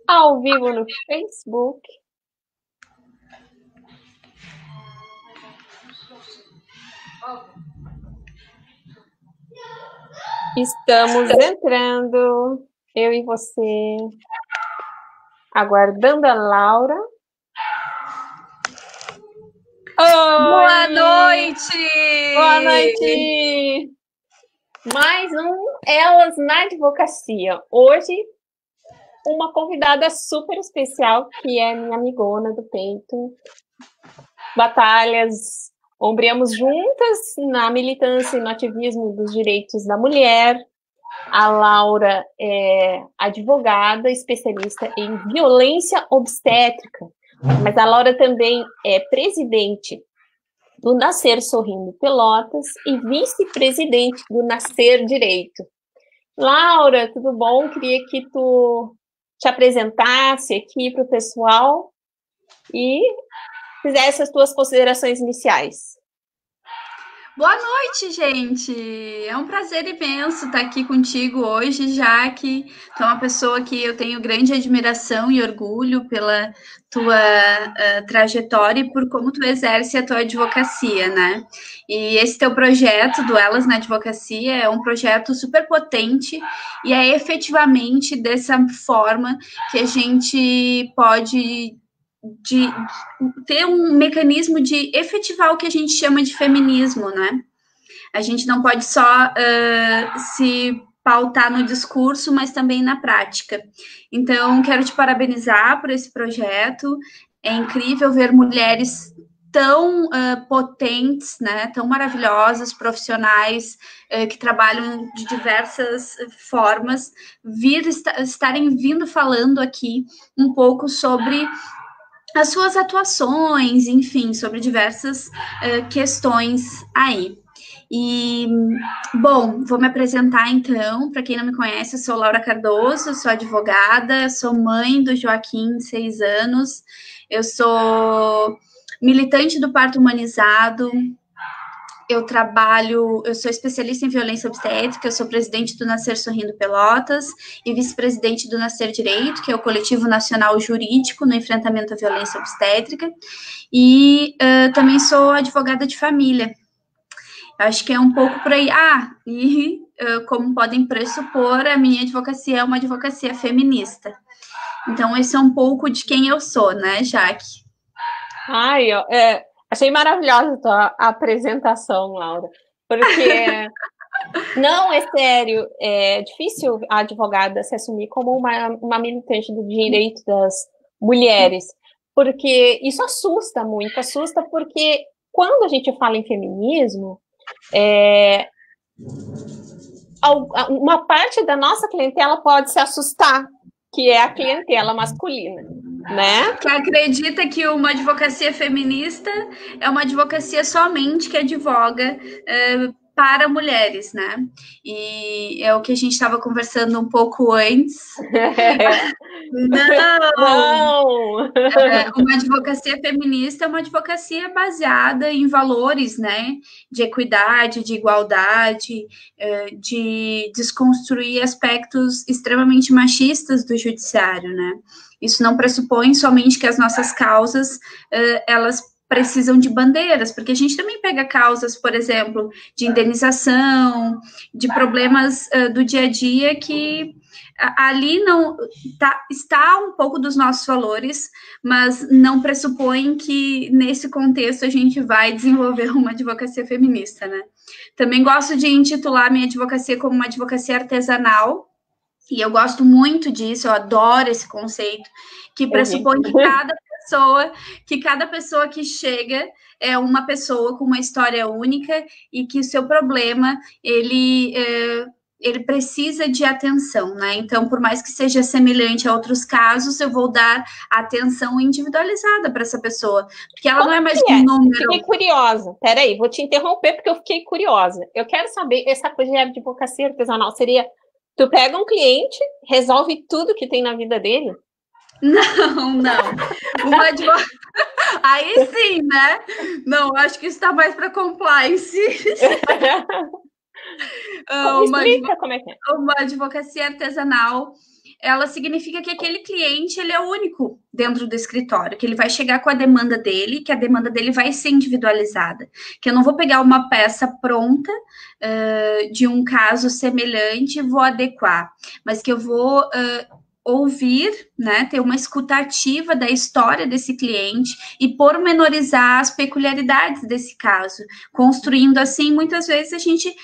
ao vivo no Facebook. Estamos entrando, eu e você, aguardando a Laura. Boa noite! Boa noite! Mais um Elas na Advocacia. Hoje, uma convidada super especial, que é minha amigona do peito. Batalhas, ombreamos juntas na militância e no ativismo dos direitos da mulher. A Laura é advogada, especialista em violência obstétrica, mas a Laura também é presidente do Nascer Sorrindo Pelotas e vice-presidente do Nascer Direito. Laura, tudo bom? Queria que tu te apresentasse aqui para o pessoal e fizesse as tuas considerações iniciais. Boa noite, gente! É um prazer imenso estar aqui contigo hoje, já que tu é uma pessoa que eu tenho grande admiração e orgulho pela tua trajetória e por como tu exerce a tua advocacia, né? E esse teu projeto do Elas na Advocacia é um projeto super potente e é efetivamente dessa forma que a gente pode ter um mecanismo de efetivar o que a gente chama de feminismo, né? A gente não pode só se pautar no discurso, mas também na prática. Então, quero te parabenizar por esse projeto. É incrível ver mulheres tão potentes, né, tão maravilhosas, profissionais, que trabalham de diversas formas, estarem vindo falando aqui um pouco sobre as suas atuações, enfim, sobre diversas questões aí. E, bom, vou me apresentar então. Para quem não me conhece, eu sou Laura Cardoso, sou advogada, sou mãe do Joaquim, de 6 anos, eu sou militante do parto humanizado. Eu sou especialista em violência obstétrica, eu sou presidente do Nascer Sorrindo Pelotas e vice-presidente do Nascer Direito, que é o coletivo nacional jurídico no enfrentamento à violência obstétrica, e também sou advogada de família. Acho que é um pouco por aí. Como podem pressupor, a minha advocacia é uma advocacia feminista. Então, esse é um pouco de quem eu sou, né, Jaque? Achei maravilhosa a tua apresentação, Laura, porque não, é sério, é difícil a advogada se assumir como uma militante do direito das mulheres, porque isso assusta muito, assusta porque quando a gente fala em feminismo, uma parte da nossa clientela pode se assustar, que é a clientela masculina, né? Que acredita que uma advocacia feminista é uma advocacia somente que advoga para mulheres, né? E é o que a gente estava conversando um pouco antes. Não! Uma advocacia feminista é uma advocacia baseada em valores, né? De equidade, de igualdade, de desconstruir aspectos extremamente machistas do judiciário, né? Isso não pressupõe somente que as nossas causas, elas precisam de bandeiras, porque a gente também pega causas, por exemplo, de indenização, de problemas do dia a dia que ali não está um pouco dos nossos valores, mas não pressupõe que nesse contexto a gente vai desenvolver uma advocacia feminista, né? Também gosto de intitular minha advocacia como uma advocacia artesanal, e eu gosto muito disso, eu adoro esse conceito, que pressupõe que cada pessoa que chega é uma pessoa com uma história única e que o seu problema, ele precisa de atenção, né? Então, por mais que seja semelhante a outros casos, eu vou dar atenção individualizada para essa pessoa, porque ela não é mais um número. Fiquei curiosa. Peraí, vou te interromper porque eu fiquei curiosa. Eu quero saber, essa coisa de advocacia artesanal seria: tu pega um cliente, resolve tudo que tem na vida dele? Não. Aí sim, né? Não, acho que isso está mais para compliance. Explica como é que é. Uma advocacia artesanal ela significa que aquele cliente, ele é único dentro do escritório, que ele vai chegar com a demanda dele, que a demanda dele vai ser individualizada, que eu não vou pegar uma peça pronta de um caso semelhante e vou adequar, mas que eu vou ouvir, né, ter uma escutativa da história desse cliente e pormenorizar as peculiaridades desse caso, construindo assim, muitas vezes a gente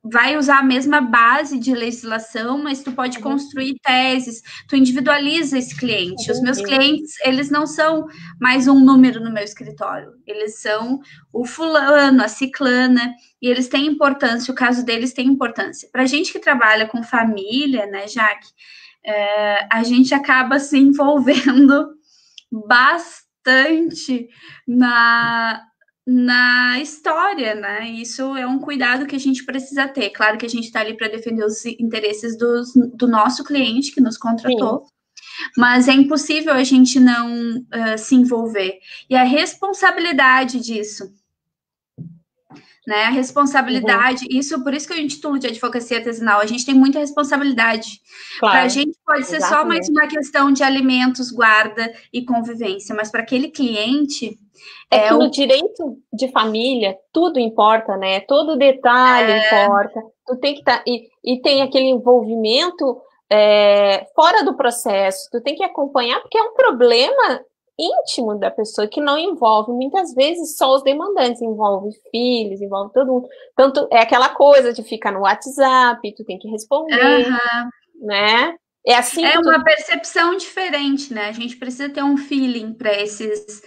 vai usar a mesma base de legislação, mas tu pode construir teses, tu individualiza esse cliente. Os meus clientes, eles não são mais um número no meu escritório, eles são o fulano, a ciclana, e eles têm importância, o caso deles tem importância. Para a gente que trabalha com família, né, Jaque, a gente acaba se envolvendo bastante na história, né? Isso é um cuidado que a gente precisa ter. Claro que a gente está ali para defender os interesses do nosso cliente que nos contratou, sim, mas é impossível a gente não se envolver. E a responsabilidade disso, né? A responsabilidade, por isso que a gente titula de advocacia artesanal, a gente tem muita responsabilidade. Claro, para a gente pode ser exatamente só mais uma questão de alimentos, guarda e convivência, mas para aquele cliente... que no direito de família, tudo importa, né? Todo detalhe importa. Tu tem que estar... E tem aquele envolvimento fora do processo. Tu tem que acompanhar, porque é um problema íntimo da pessoa, que não envolve, muitas vezes, só os demandantes, envolve filhos, envolve todo mundo. Tanto é aquela coisa de ficar no WhatsApp, tu tem que responder, né? É assim que uma percepção diferente, né? A gente precisa ter um feeling para esses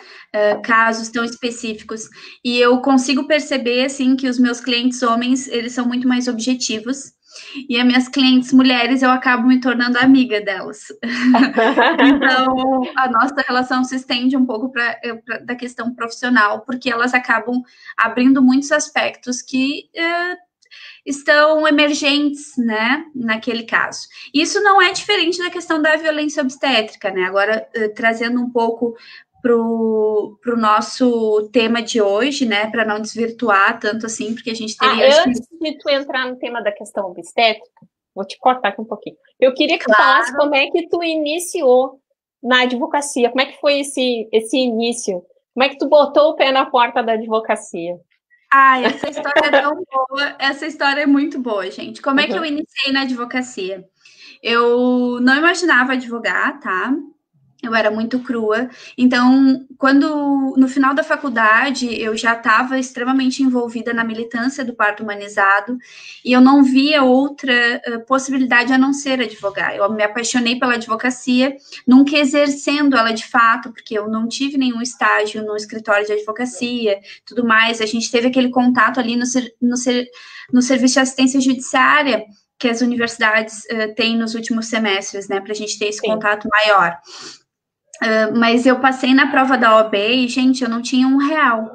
casos tão específicos. E eu consigo perceber, assim, que os meus clientes homens, eles são muito mais objetivos. E as minhas clientes mulheres, eu acabo me tornando amiga delas. Então, a nossa relação se estende um pouco da questão profissional, porque elas acabam abrindo muitos aspectos que estão emergentes, né, naquele caso. Isso não é diferente da questão da violência obstétrica, né? Agora, trazendo um pouco para o nosso tema de hoje, né, para não desvirtuar tanto assim, porque a gente teria... Antes de tu entrar no tema da questão obstétrica, vou te cortar aqui um pouquinho. Eu queria que tu falasse como é que tu iniciou na advocacia, como é que foi esse início? Como é que tu botou o pé na porta da advocacia? Essa história é tão boa, essa história é muito boa, gente. Como é que eu iniciei na advocacia? Eu não imaginava advogar, tá? Eu era muito crua. Então, no final da faculdade, eu já estava extremamente envolvida na militância do parto humanizado e eu não via outra possibilidade a não ser advogar. Eu me apaixonei pela advocacia, nunca exercendo ela de fato, porque eu não tive nenhum estágio no escritório de advocacia, tudo mais. A gente teve aquele contato ali no serviço de assistência judiciária que as universidades têm nos últimos semestres, né, para a gente ter esse contato maior. Mas eu passei na prova da OAB e, gente, eu não tinha R$1.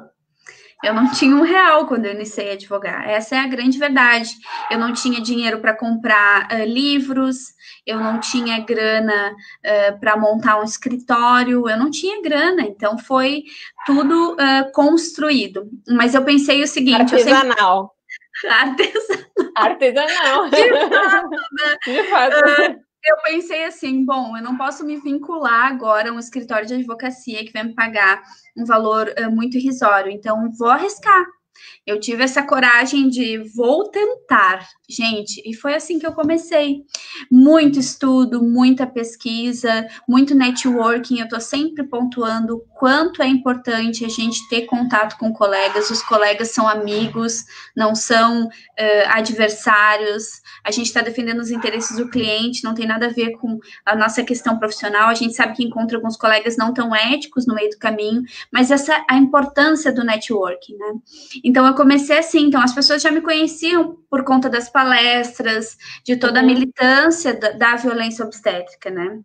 Eu não tinha R$1 quando eu iniciei a advogar. Essa é a grande verdade. Eu não tinha dinheiro para comprar livros, eu não tinha grana para montar um escritório, eu não tinha grana. Então, foi tudo construído. Mas eu pensei o seguinte... Artesanal. Artesanal. De fato, né? De fato. Eu pensei assim, bom, eu não posso me vincular agora a um escritório de advocacia que vai me pagar um valor muito irrisório, então vou arriscar. Eu tive essa coragem de vou tentar, gente, e foi assim que eu comecei. Muito estudo, muita pesquisa, muito networking. Eu tô sempre pontuando o quanto é importante a gente ter contato com colegas. Os colegas são amigos, não são adversários. A gente está defendendo os interesses do cliente, não tem nada a ver com a nossa questão profissional. A gente sabe que encontra alguns colegas não tão éticos no meio do caminho, mas essa é a importância do networking, né? Então, eu comecei assim. Então, as pessoas já me conheciam por conta das palestras, de toda a militância da violência obstétrica, né?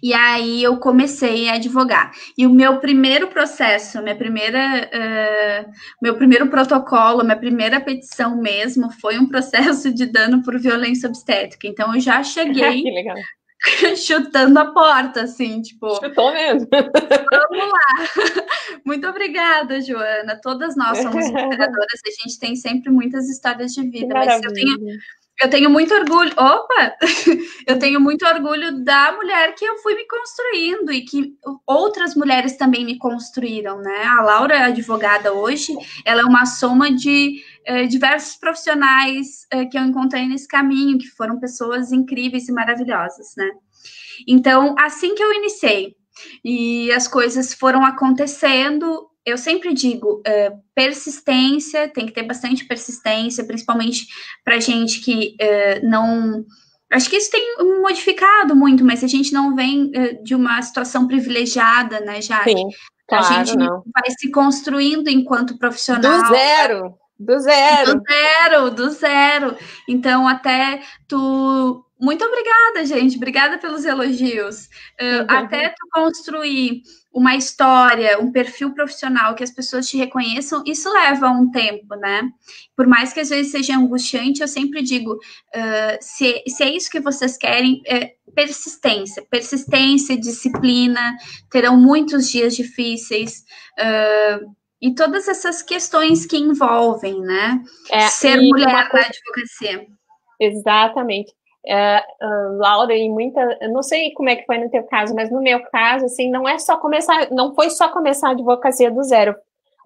E aí, eu comecei a advogar. E o meu primeiro processo, meu primeiro protocolo, minha primeira petição mesmo, foi um processo de dano por violência obstétrica. Então, eu já cheguei... Que legal. Chutando a porta, assim, tipo... Chutou mesmo. Vamos lá. Muito obrigada, Joana. Todas nós somos inspiradoras, a gente tem sempre muitas histórias de vida, mas Eu tenho muito orgulho. Opa! Eu tenho muito orgulho da mulher que eu fui me construindo e que outras mulheres também me construíram, né? A Laura, advogada hoje, ela é uma soma de diversos profissionais que eu encontrei nesse caminho, que foram pessoas incríveis e maravilhosas, né? Então, assim que eu iniciei e as coisas foram acontecendo, eu sempre digo, persistência, tem que ter bastante persistência, principalmente para gente que não. Acho que isso tem modificado muito, mas a gente não vem de uma situação privilegiada, né, Jaque? Sim, A claro, gente não. vai se construindo enquanto Do profissional. zero, do Do zero. zero, do zero. Então, até tu. Muito obrigada, gente. Obrigada pelos elogios. Até tu construir uma história, um perfil profissional que as pessoas te reconheçam, isso leva um tempo, né? Por mais que às vezes seja angustiante, eu sempre digo: se é isso que vocês querem, persistência. Persistência, disciplina, terão muitos dias difíceis. E todas essas questões que envolvem, né? Ser E mulher uma na coisa, advocacia. exatamente. Laura, e muita, eu não sei como é que foi no teu caso, mas no meu caso, assim, não é só começar, não foi só começar a advocacia do zero.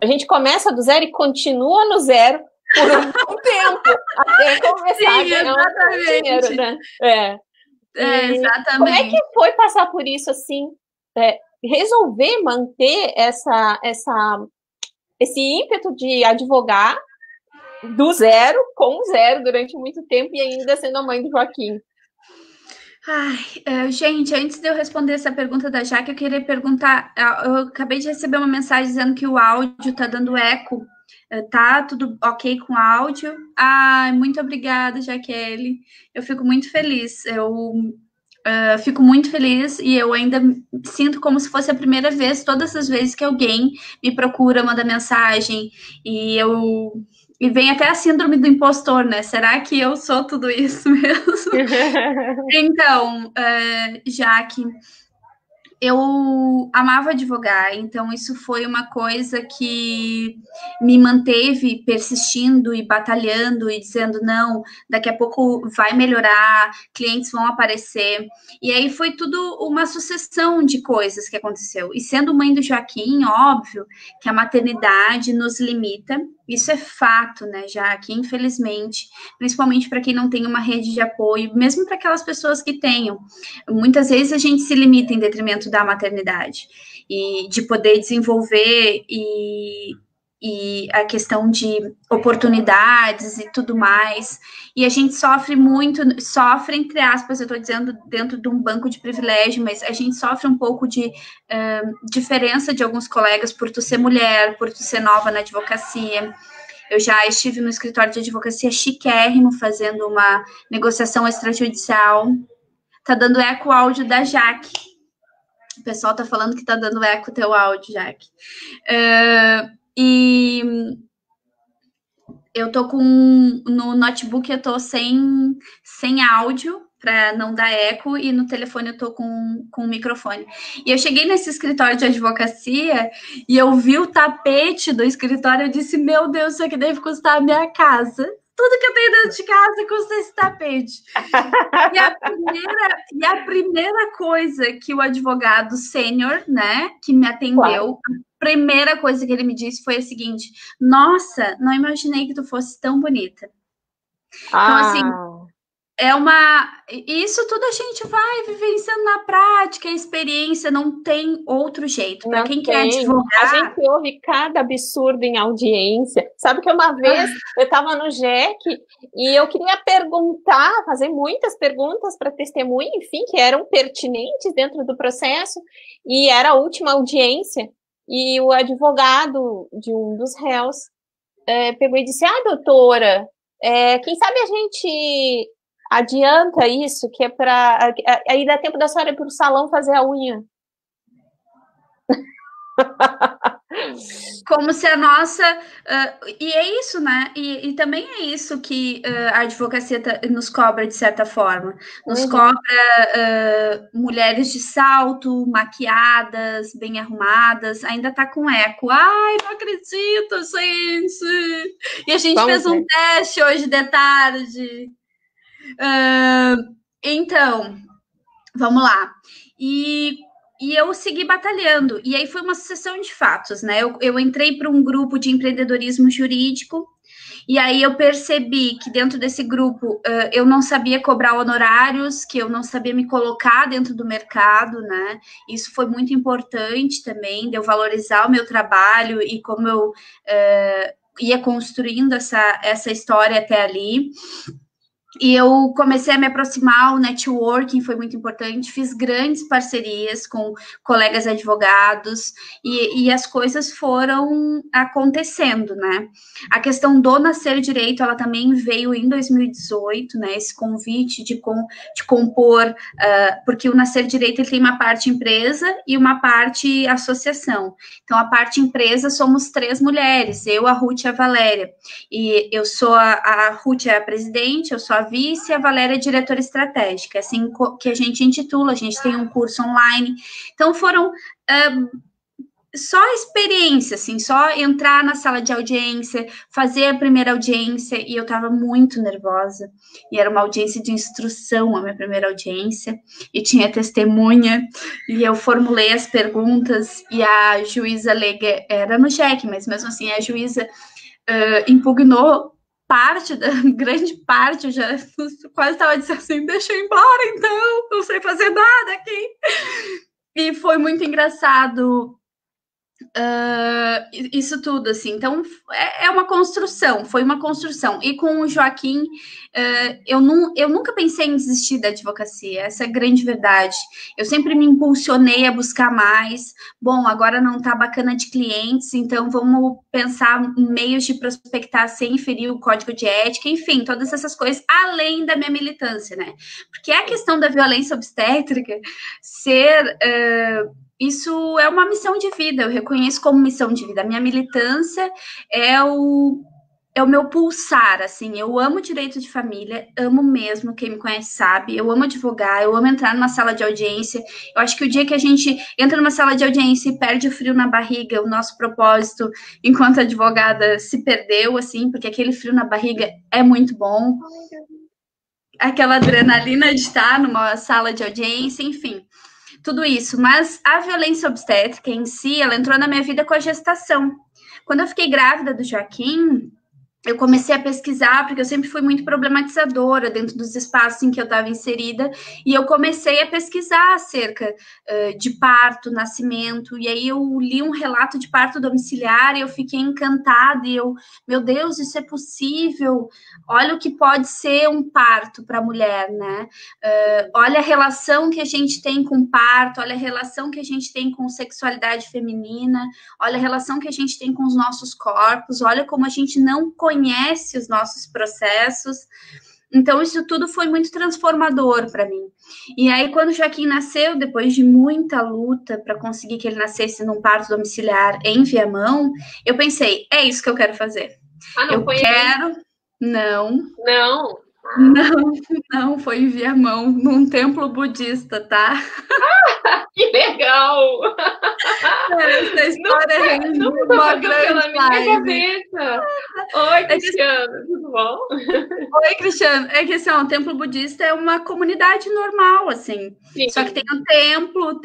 A gente começa do zero e continua no zero por um bom tempo, até começar a Sim, ganhar um dinheiro, exatamente. né? E como é que Exatamente. foi passar por isso, assim, resolver manter esse ímpeto de advogar do zero, com zero, durante muito tempo e ainda sendo a mãe do Joaquim? Ai, gente, antes de eu responder essa pergunta da Jaque, eu queria perguntar. Eu acabei de receber uma mensagem dizendo que o áudio tá dando eco. Tá tudo ok com o áudio? Ai, muito obrigada, Jaqueline. Eu fico muito feliz. Eu fico muito feliz e eu ainda sinto como se fosse a primeira vez, todas as vezes que alguém me procura, manda mensagem e eu. E vem até a síndrome do impostor, né? Será que eu sou tudo isso mesmo? Então, Jaque, eu amava advogar, então isso foi uma coisa que me manteve persistindo e batalhando e dizendo não, daqui a pouco vai melhorar, clientes vão aparecer. E aí foi tudo uma sucessão de coisas que aconteceu. E sendo mãe do Joaquim, óbvio que a maternidade nos limita. Isso é fato, né, Jaque? Infelizmente, principalmente para quem não tem uma rede de apoio, mesmo para aquelas pessoas que tenham. Muitas vezes a gente se limita em detrimento da maternidade e de poder desenvolver e a questão de oportunidades e tudo mais. E a gente sofre muito, sofre, entre aspas, eu estou dizendo dentro de um banco de privilégio, mas a gente sofre um pouco de diferença de alguns colegas por tu ser mulher, por tu ser nova na advocacia. Eu já estive no escritório de advocacia chiquérrimo fazendo uma negociação extrajudicial. Tá dando eco o áudio da Jaque. O pessoal tá falando que tá dando eco o teu áudio, Jaque. E eu tô no notebook eu tô sem áudio para não dar eco e no telefone eu tô com o microfone. E eu cheguei nesse escritório de advocacia e eu vi o tapete do escritório e eu disse, meu Deus, isso aqui deve custar a minha casa. Tudo que eu tenho dentro de casa custa esse tapete. E a primeira coisa que o advogado sênior, né, que me atendeu, Claro. a primeira coisa que ele me disse foi a seguinte: nossa, não imaginei que tu fosse tão bonita. Então, assim, isso tudo a gente vai vivenciando na prática, a experiência não tem outro jeito. Para Não quem quer tem. A gente advogar. ouve cada absurdo em audiência. Sabe que uma vez eu estava no JEC e eu queria perguntar, fazer muitas perguntas para testemunha, enfim, que eram pertinentes dentro do processo, e era a última audiência, e o advogado de um dos réus pegou e disse, doutora, quem sabe a gente adianta isso, que é para... Aí dá tempo da senhora ir para o salão fazer a unha. Como se a nossa. E é isso, né? E também é isso que a advocacia nos cobra, de certa forma. Nos cobra mulheres de salto, maquiadas, bem arrumadas, ainda tá com eco. Ai, não acredito, gente! E a gente Vamos fez um ver. teste hoje de tarde. Então, vamos lá. E eu segui batalhando. E aí foi uma sucessão de fatos, né? Eu entrei para um grupo de empreendedorismo jurídico. E aí eu percebi que dentro desse grupo eu não sabia cobrar honorários, que eu não sabia me colocar dentro do mercado, né? Isso foi muito importante também, de eu valorizar o meu trabalho e como eu ia construindo essa história até ali. E eu comecei a me aproximar, o networking foi muito importante, fiz grandes parcerias com colegas advogados e as coisas foram acontecendo, né? A questão do Nascer Direito, ela também veio em 2018, né? Esse convite de compor, porque o Nascer Direito ele tem uma parte empresa e uma parte associação. Então, a parte empresa somos 3 mulheres, eu, a Ruth e a Valéria. E eu sou a Ruth é a presidente, eu sou a vice e a Valéria é diretora estratégica, assim que a gente intitula, a gente tem um curso online. Então foram só experiência, assim, só entrar na sala de audiência, fazer a primeira audiência, e eu estava muito nervosa, e era uma audiência de instrução, a minha primeira audiência, e tinha testemunha, e eu formulei as perguntas, e a juíza leiga era no JEC, mas mesmo assim a juíza impugnou grande parte, eu já quase estava dizendo assim, deixa eu ir embora então, não sei fazer nada aqui. E foi muito engraçado isso tudo, assim. Então, é uma construção, foi uma construção. E com o Joaquim, eu nunca pensei em desistir da advocacia, essa é a grande verdade. Eu sempre me impulsionei a buscar mais. Bom, agora não está bacana de clientes, então vamos pensar em meios de prospectar sem ferir o código de ética, enfim, todas essas coisas, além da minha militância, né? Porque a questão da violência obstétrica ser isso é uma missão de vida, eu reconheço como missão de vida. A minha militância é o meu pulsar, assim, eu amo direito de família, amo mesmo, quem me conhece sabe, eu amo advogar, eu amo entrar numa sala de audiência, eu acho que o dia que a gente entra numa sala de audiência e perde o frio na barriga, o nosso propósito enquanto advogada se perdeu, assim, porque aquele frio na barriga é muito bom, aquela adrenalina de estar numa sala de audiência, enfim, tudo isso. Mas a violência obstétrica em si, ela entrou na minha vida com a gestação. Quando eu fiquei grávida do Joaquim, eu comecei a pesquisar, porque eu sempre fui muito problematizadora dentro dos espaços em que eu estava inserida, e eu comecei a pesquisar acerca de parto, nascimento, e aí eu li um relato de parto domiciliar e eu fiquei encantada, e eu, meu Deus, isso é possível? Olha o que pode ser um parto para a mulher, né? Olha a relação que a gente tem com parto, olha a relação que a gente tem com sexualidade feminina, olha a relação que a gente tem com os nossos corpos, olha como a gente não conhece os nossos processos. Então, isso tudo foi muito transformador para mim. E aí, quando o Joaquim nasceu, depois de muita luta para conseguir que ele nascesse num parto domiciliar em Viamão, eu pensei, é isso que eu quero fazer. Ah, não eu foi quero... Aí? Não. Não. Não, foi em Viamão, num templo budista, tá? Que legal! Essa história rende uma grande live. Oi, Cristiano, tudo bom? Oi, Cristiano. É que assim, ó, o templo budista é uma comunidade normal, assim. Sim. Só que tem um templo,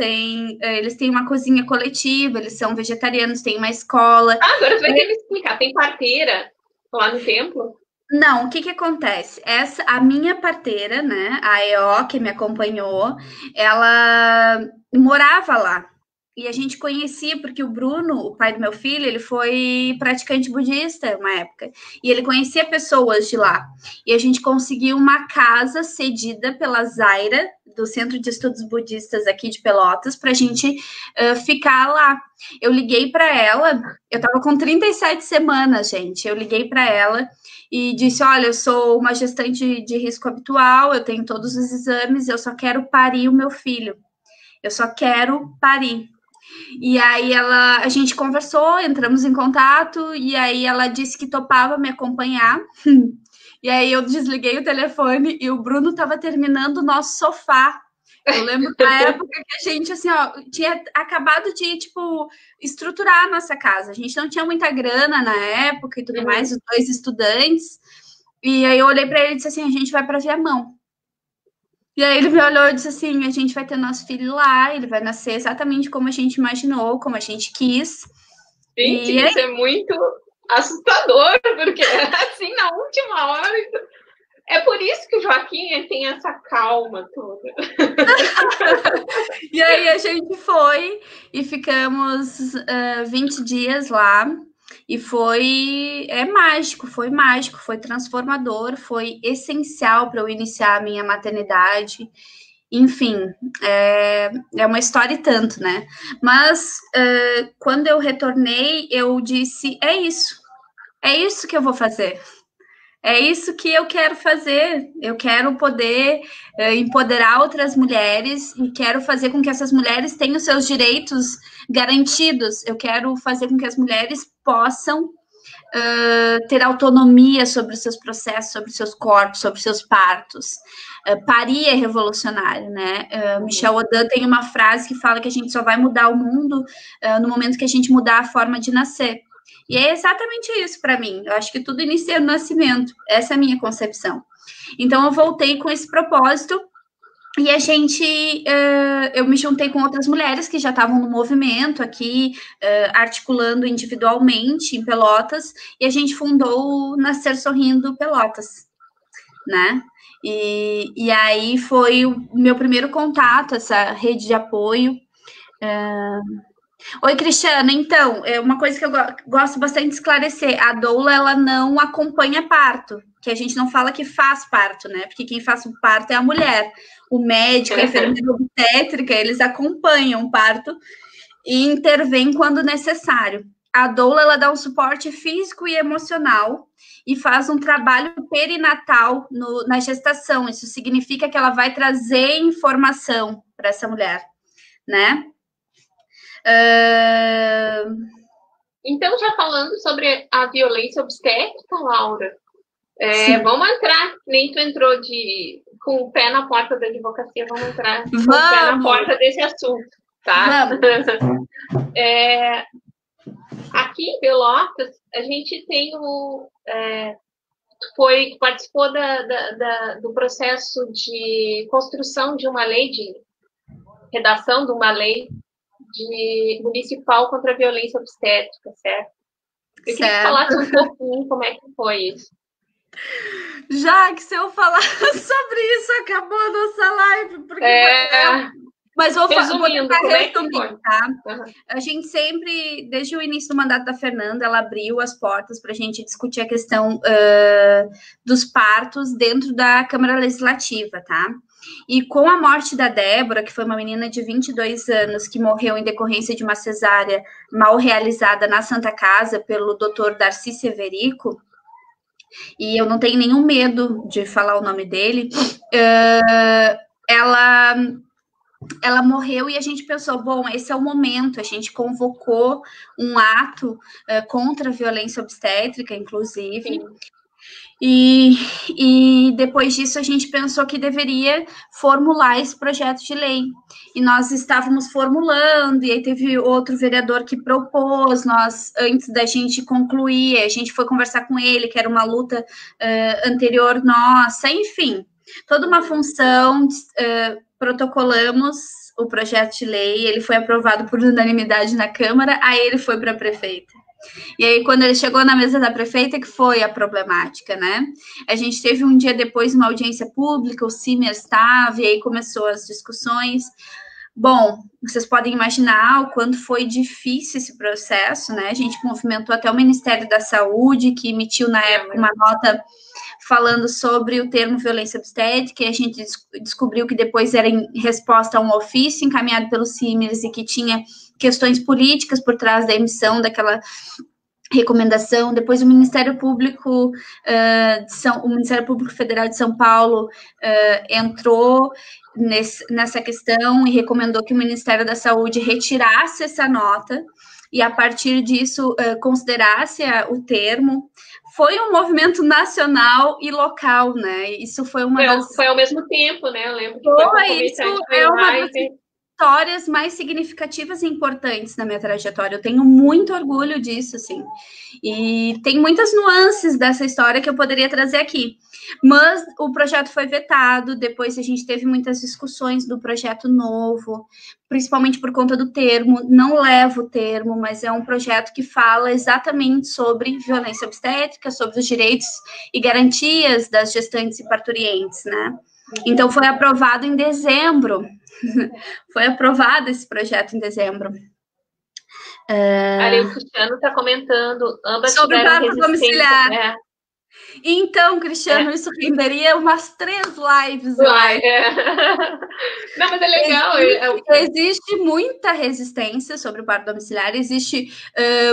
eles têm uma cozinha coletiva, eles são vegetarianos, tem uma escola. Ah, agora você vai ter que me explicar. Tem parteira lá no templo? Não, o que acontece? A minha parteira, né, a EO, que me acompanhou, ela morava lá. E a gente conhecia, porque o Bruno, o pai do meu filho, ele foi praticante budista uma época. E ele conhecia pessoas de lá. E a gente conseguiu uma casa cedida pela Zaira, do Centro de Estudos Budistas aqui de Pelotas, para a gente ficar lá. Eu liguei para ela, eu estava com 37 semanas, gente. Eu liguei para ela e disse, olha, eu sou uma gestante de risco habitual, eu tenho todos os exames, eu só quero parir o meu filho. Eu só quero parir. E aí a gente conversou, entramos em contato, e aí ela disse que topava me acompanhar. E aí eu desliguei o telefone e o Bruno estava terminando o nosso sofá. Eu lembro da época que a gente, assim, ó, tinha acabado de, tipo, estruturar a nossa casa. A gente não tinha muita grana na época e tudo mais, os 2 estudantes. E aí eu olhei para ele e disse assim, a gente vai para Viamão. E aí ele me olhou e disse assim, a gente vai ter nosso filho lá, ele vai nascer exatamente como a gente imaginou, como a gente quis. Gente, isso é muito assustador, porque assim, na última hora... É por isso que o Joaquim tem essa calma toda. E aí a gente foi e ficamos 20 dias lá. E foi mágico, foi transformador, foi essencial para eu iniciar a minha maternidade. Enfim, é uma história e tanto, né? Mas quando eu retornei, eu disse: é isso que eu vou fazer. É isso que eu quero fazer. Eu quero poder empoderar outras mulheres e quero fazer com que essas mulheres tenham seus direitos garantidos. Eu quero fazer com que as mulheres possam ter autonomia sobre os seus processos, sobre os seus corpos, sobre os seus partos. Parir é revolucionário, né? Michel Odan tem uma frase que fala que a gente só vai mudar o mundo no momento que a gente mudar a forma de nascer. E é exatamente isso para mim. Eu acho que tudo inicia no nascimento. Essa é a minha concepção. Então, eu voltei com esse propósito e a gente, eu me juntei com outras mulheres que já estavam no movimento aqui, articulando individualmente em Pelotas, e a gente fundou o Nascer Sorrindo Pelotas, né? E aí foi o meu primeiro contato, essa rede de apoio. Oi, Cristiana. Então, uma coisa que eu gosto bastante de esclarecer, a doula, ela não acompanha parto, que a gente não fala que faz parto, né? Porque quem faz o parto é a mulher. O médico, a enfermeira obstétrica, eles acompanham o parto e intervêm quando necessário. A doula, ela dá um suporte físico e emocional e faz um trabalho perinatal na gestação. Isso significa que ela vai trazer informação para essa mulher, né? Então, já falando sobre a violência obstétrica, Laura, vamos entrar, nem tu entrou com o pé na porta da advocacia, vamos entrar com o pé na porta desse assunto, tá? Aqui em Pelotas, a gente tem participou do processo de construção de uma lei, de redação de uma lei municipal contra a violência obstétrica, certo? Eu queria que falasse um pouquinho como é que foi isso. Já que se eu falar sobre isso, acabou a nossa live. Mas vou tentar resumir, tá? Uhum. A gente sempre, desde o início do mandato da Fernanda, ela abriu as portas para a gente discutir a questão dos partos dentro da Câmara Legislativa, tá? E com a morte da Débora, que foi uma menina de 22 anos que morreu em decorrência de uma cesárea mal realizada na Santa Casa pelo Dr. Darcy Severico, e eu não tenho nenhum medo de falar o nome dele, ela morreu e a gente pensou, bom, esse é o momento, a gente convocou um ato contra a violência obstétrica, inclusive, sim. E depois disso a gente pensou que deveria formular esse projeto de lei. E nós estávamos formulando, e aí teve outro vereador que propôs, antes da gente concluir, a gente foi conversar com ele, que era uma luta anterior nossa, enfim, toda uma função, protocolamos o projeto de lei, ele foi aprovado por unanimidade na Câmara, aí ele foi para a prefeita. E aí, quando ele chegou na mesa da prefeita, que foi a problemática, né? A gente teve um dia depois uma audiência pública, o Cimer estava, e aí começou as discussões. Bom, vocês podem imaginar o quanto foi difícil esse processo, né? A gente movimentou até o Ministério da Saúde, que emitiu na época uma nota falando sobre o termo violência obstétrica, e a gente descobriu que depois era em resposta a um ofício encaminhado pelo CIMERS e que tinha questões políticas por trás da emissão daquela recomendação. Depois o Ministério Público o Ministério Público Federal de São Paulo entrou nessa questão e recomendou que o Ministério da Saúde retirasse essa nota e a partir disso considerasse o termo. Foi um movimento nacional e local, né? Isso foi uma Foi ao mesmo tempo, né? Eu lembro que foi isso é uma histórias mais significativas e importantes na minha trajetória. Eu tenho muito orgulho disso, assim. E tem muitas nuances dessa história que eu poderia trazer aqui. Mas o projeto foi vetado, depois a gente teve muitas discussões do projeto novo, principalmente por conta do termo. Não levo o termo, mas é um projeto que fala exatamente sobre violência obstétrica, sobre os direitos e garantias das gestantes e parturientes, né? Então, foi aprovado em dezembro. Foi aprovado esse projeto em dezembro. Ali o Cristiano está comentando, ambas sobre tiveram parto resistência. domiciliar. Né? Então, Cristiano, isso renderia umas 3 lives. Não, mas é legal. Existe muita resistência sobre o parto domiciliar, existe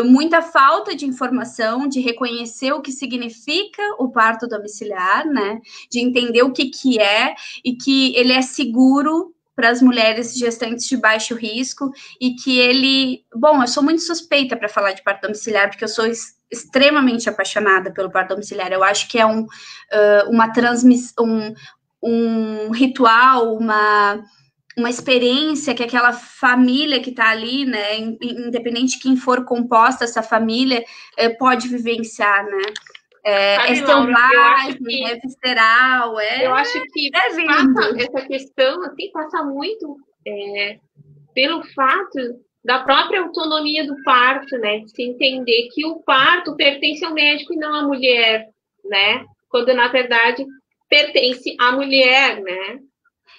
muita falta de informação, de reconhecer o que significa o parto domiciliar, né? De entender o que é e que ele é seguro para as mulheres gestantes de baixo risco e que ele... Bom, eu sou muito suspeita para falar de parto domiciliar, porque eu sou extremamente apaixonada pelo parto domiciliar. Eu acho que é uma transmissão, um ritual, uma experiência que aquela família que está ali, né, independente de quem for composta essa família, pode vivenciar, né? É selvagem, é visceral, eu acho que essa questão assim, passa muito pelo fato da própria autonomia do parto, né? De se entender que o parto pertence ao médico e não à mulher, né? Quando, na verdade, pertence à mulher, né?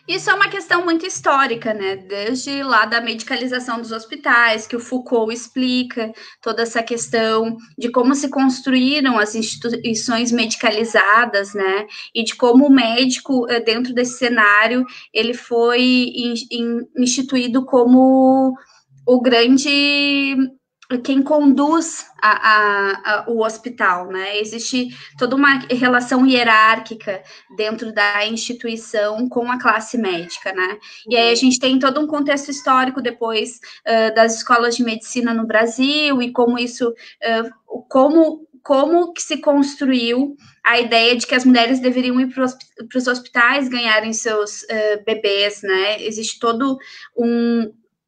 Isso é uma questão muito histórica, né? Desde lá da medicalização dos hospitais, que o Foucault explica toda essa questão de como se construíram as instituições medicalizadas, né? E de como o médico, dentro desse cenário, ele foi instituído como o grande... quem conduz o hospital, né? Existe toda uma relação hierárquica dentro da instituição com a classe médica, né? E aí a gente tem todo um contexto histórico depois das escolas de medicina no Brasil e como isso, como que se construiu a ideia de que as mulheres deveriam ir para os hospitais ganharem seus bebês, né? Existe todo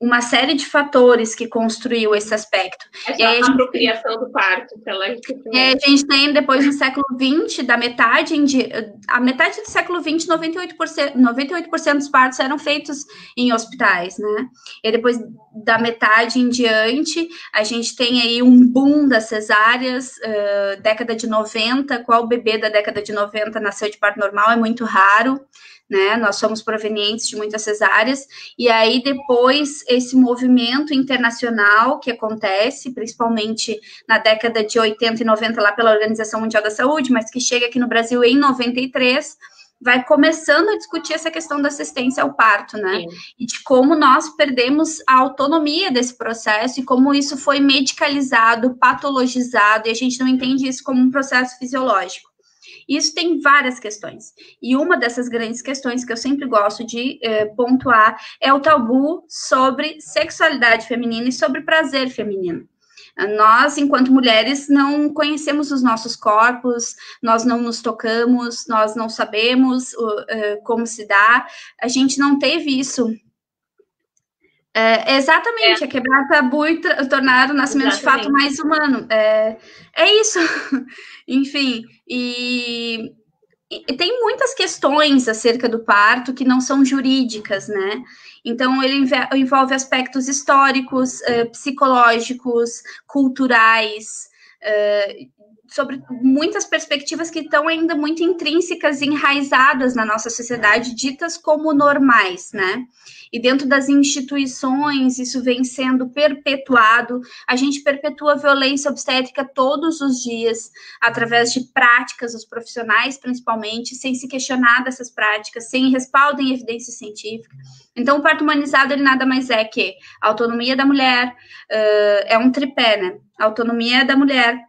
uma série de fatores que construiu esse aspecto. E aí, a apropriação do parto. A gente tem, depois no século XX, a metade do século XX, 98% dos partos eram feitos em hospitais, né? E depois da metade em diante, a gente tem aí um boom das cesáreas, década de 90, qual bebê da década de 90 nasceu de parto normal? É muito raro. Né? Nós somos provenientes de muitas cesáreas, e aí depois esse movimento internacional que acontece, principalmente na década de 80 e 90, lá pela Organização Mundial da Saúde, mas que chega aqui no Brasil em 93, vai começando a discutir essa questão da assistência ao parto, né? Sim. E de como nós perdemos a autonomia desse processo e como isso foi medicalizado, patologizado, e a gente não entende isso como um processo fisiológico. Isso tem várias questões. E uma dessas grandes questões que eu sempre gosto de pontuar é o tabu sobre sexualidade feminina e sobre prazer feminino. Nós, enquanto mulheres, não conhecemos os nossos corpos, nós não nos tocamos, nós não sabemos como se dá, a gente não teve isso. Exatamente, é quebrar tabu e tornar o nascimento de fato mais humano. É isso. Enfim, e tem muitas questões acerca do parto que não são jurídicas, né? Então, ele envolve aspectos históricos, psicológicos, culturais, sobre muitas perspectivas que estão ainda muito intrínsecas e enraizadas na nossa sociedade, ditas como normais, né? E dentro das instituições, isso vem sendo perpetuado. A gente perpetua a violência obstétrica todos os dias, através de práticas dos profissionais, principalmente, sem se questionar dessas práticas, sem respaldo em evidência científica. Então, o parto humanizado, ele nada mais é que a autonomia da mulher, é um tripé, né? A autonomia da mulher,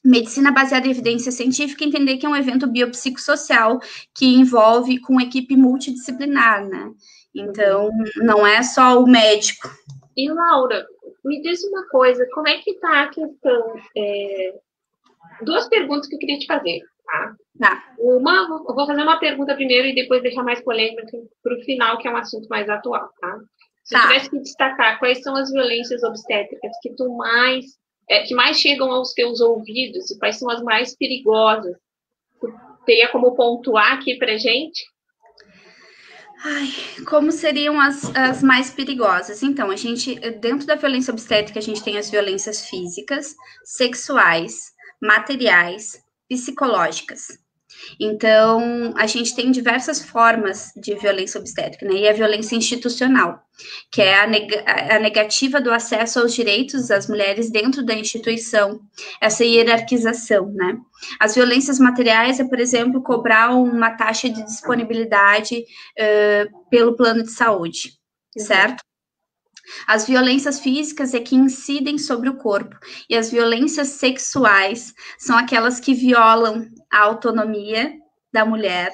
medicina baseada em evidência científica, entender que é um evento biopsicossocial que envolve com equipe multidisciplinar, né? Então, não é só o médico. E, Laura, me diz uma coisa, como é que está a questão? Duas perguntas que eu queria te fazer, tá? Tá. Eu vou fazer uma pergunta primeiro e depois deixar mais polêmica para o final, que é um assunto mais atual, tá? Se tivesse que destacar quais são as violências obstétricas que mais chegam aos teus ouvidos e quais são as mais perigosas, tu teria como pontuar aqui pra gente? Ai, como seriam as mais perigosas? Então, dentro da violência obstétrica, a gente tem as violências físicas, sexuais, materiais, psicológicas. Então, a gente tem diversas formas de violência obstétrica, né? E a violência institucional, que é a negativa do acesso aos direitos das mulheres dentro da instituição, essa hierarquização, né? As violências materiais é, por exemplo, cobrar uma taxa de disponibilidade pelo plano de saúde, certo? As violências físicas é que incidem sobre o corpo, e as violências sexuais são aquelas que violam a autonomia da mulher,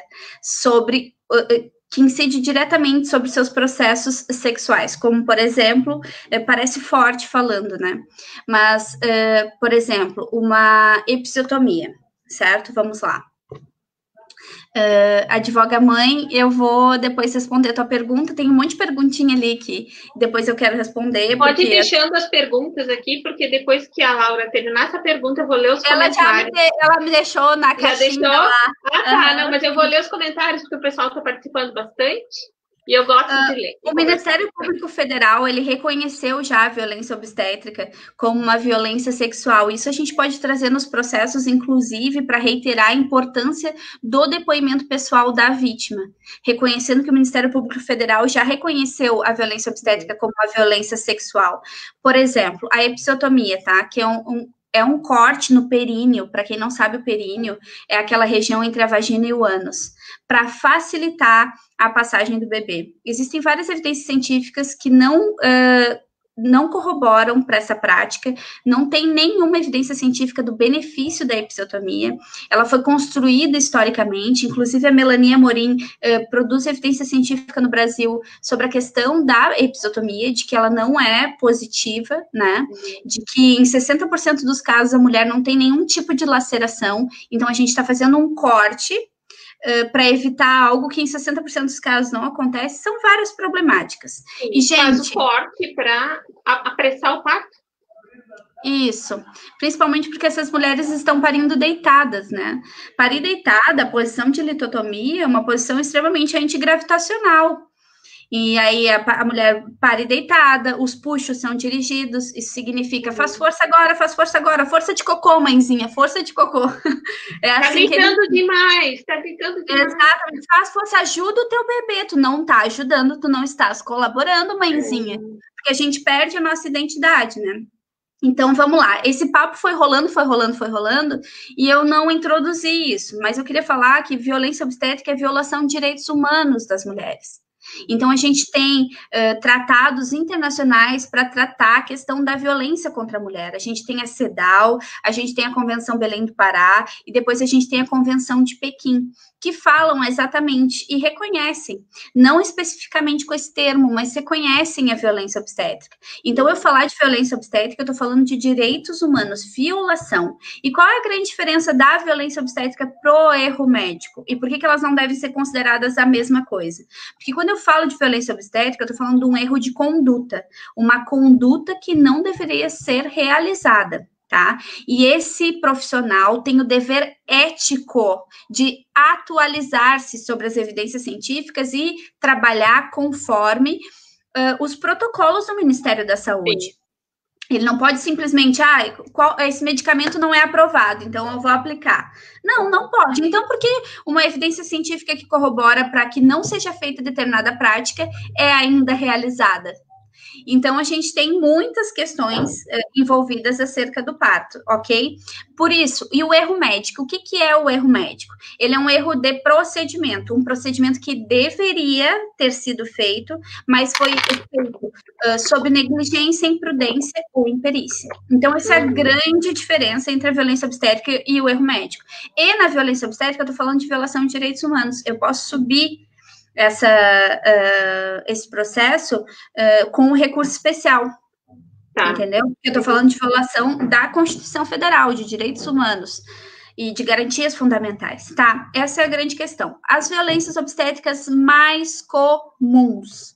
que incide diretamente sobre seus processos sexuais, como, por exemplo, parece forte falando, né? Mas, por exemplo, uma episiotomia, certo? Vamos lá. Advoga mãe, eu vou depois responder a tua pergunta. Tem um monte de perguntinha ali que depois eu quero responder. Pode ir deixando as perguntas aqui, porque depois que a Laura terminar essa pergunta, eu vou ler os comentários. Ela me deixou na caixinha lá. Ah, tá, não, mas eu vou ler os comentários, porque o pessoal está participando bastante. E eu gosto de ler. O Ministério Público Federal, ele reconheceu já a violência obstétrica como uma violência sexual. Isso a gente pode trazer nos processos, inclusive, para reiterar a importância do depoimento pessoal da vítima, reconhecendo que o Ministério Público Federal já reconheceu a violência obstétrica como uma violência sexual. Por exemplo, a episiotomia, tá? Que é um corte no períneo. Para quem não sabe, o períneo é aquela região entre a vagina e o ânus, para facilitar a passagem do bebê. Existem várias evidências científicas que não corroboram para essa prática, não tem nenhuma evidência científica do benefício da episiotomia. Ela foi construída historicamente, inclusive a Melanie Amorim produz evidência científica no Brasil sobre a questão da episiotomia, de que ela não é positiva, né? De que em 60% dos casos a mulher não tem nenhum tipo de laceração, então a gente está fazendo um corte para evitar algo que em 60% dos casos não acontece. São várias problemáticas. Sim, e, gente, faz o corte para apressar o parto. Isso, principalmente porque essas mulheres estão parindo deitadas, né? Parir deitada, a posição de litotomia é uma posição extremamente antigravitacional. E aí a mulher pare deitada, os puxos são dirigidos, isso significa faz força agora, força de cocô, mãezinha, força de cocô. É assim gritando demais, tá gritando demais. Exatamente, faz força, ajuda o teu bebê, tu não tá ajudando, tu não estás colaborando, mãezinha, porque a gente perde a nossa identidade, né? Então, vamos lá, esse papo foi rolando, e eu não introduzi isso, mas eu queria falar que violência obstétrica é violação de direitos humanos das mulheres. Então, a gente tem tratados internacionais para tratar a questão da violência contra a mulher. A gente tem a CEDAW, a gente tem a Convenção Belém do Pará, e depois a gente tem a Convenção de Pequim, que falam exatamente e reconhecem, não especificamente com esse termo, mas reconhecem a violência obstétrica. Então, eu falar de violência obstétrica, eu estou falando de direitos humanos, violação. E qual é a grande diferença da violência obstétrica pro erro médico? E por que elas não devem ser consideradas a mesma coisa? Porque quando eu falo de violência obstétrica, eu estou falando de um erro de conduta, uma conduta que não deveria ser realizada, tá? E esse profissional tem o dever ético de atualizar-se sobre as evidências científicas e trabalhar conforme os protocolos do Ministério da Saúde. Sim. Ele não pode simplesmente, esse medicamento não é aprovado, então eu vou aplicar. Não pode. Então, porque uma evidência científica que corrobora para que não seja feita determinada prática é ainda realizada? Então, a gente tem muitas questões envolvidas acerca do parto, ok? Por isso, e o erro médico? O que é o erro médico? Ele é um erro de procedimento, um procedimento que deveria ter sido feito, mas foi feito sob negligência, imprudência ou imperícia. Então, essa é a grande diferença entre a violência obstétrica e o erro médico. E na violência obstétrica, eu estou falando de violação de direitos humanos. Eu posso subir esse processo com um recurso especial, entendeu? Eu estou falando de violação da Constituição Federal, de direitos humanos e de garantias fundamentais, tá? Essa é a grande questão. As violências obstétricas mais comuns.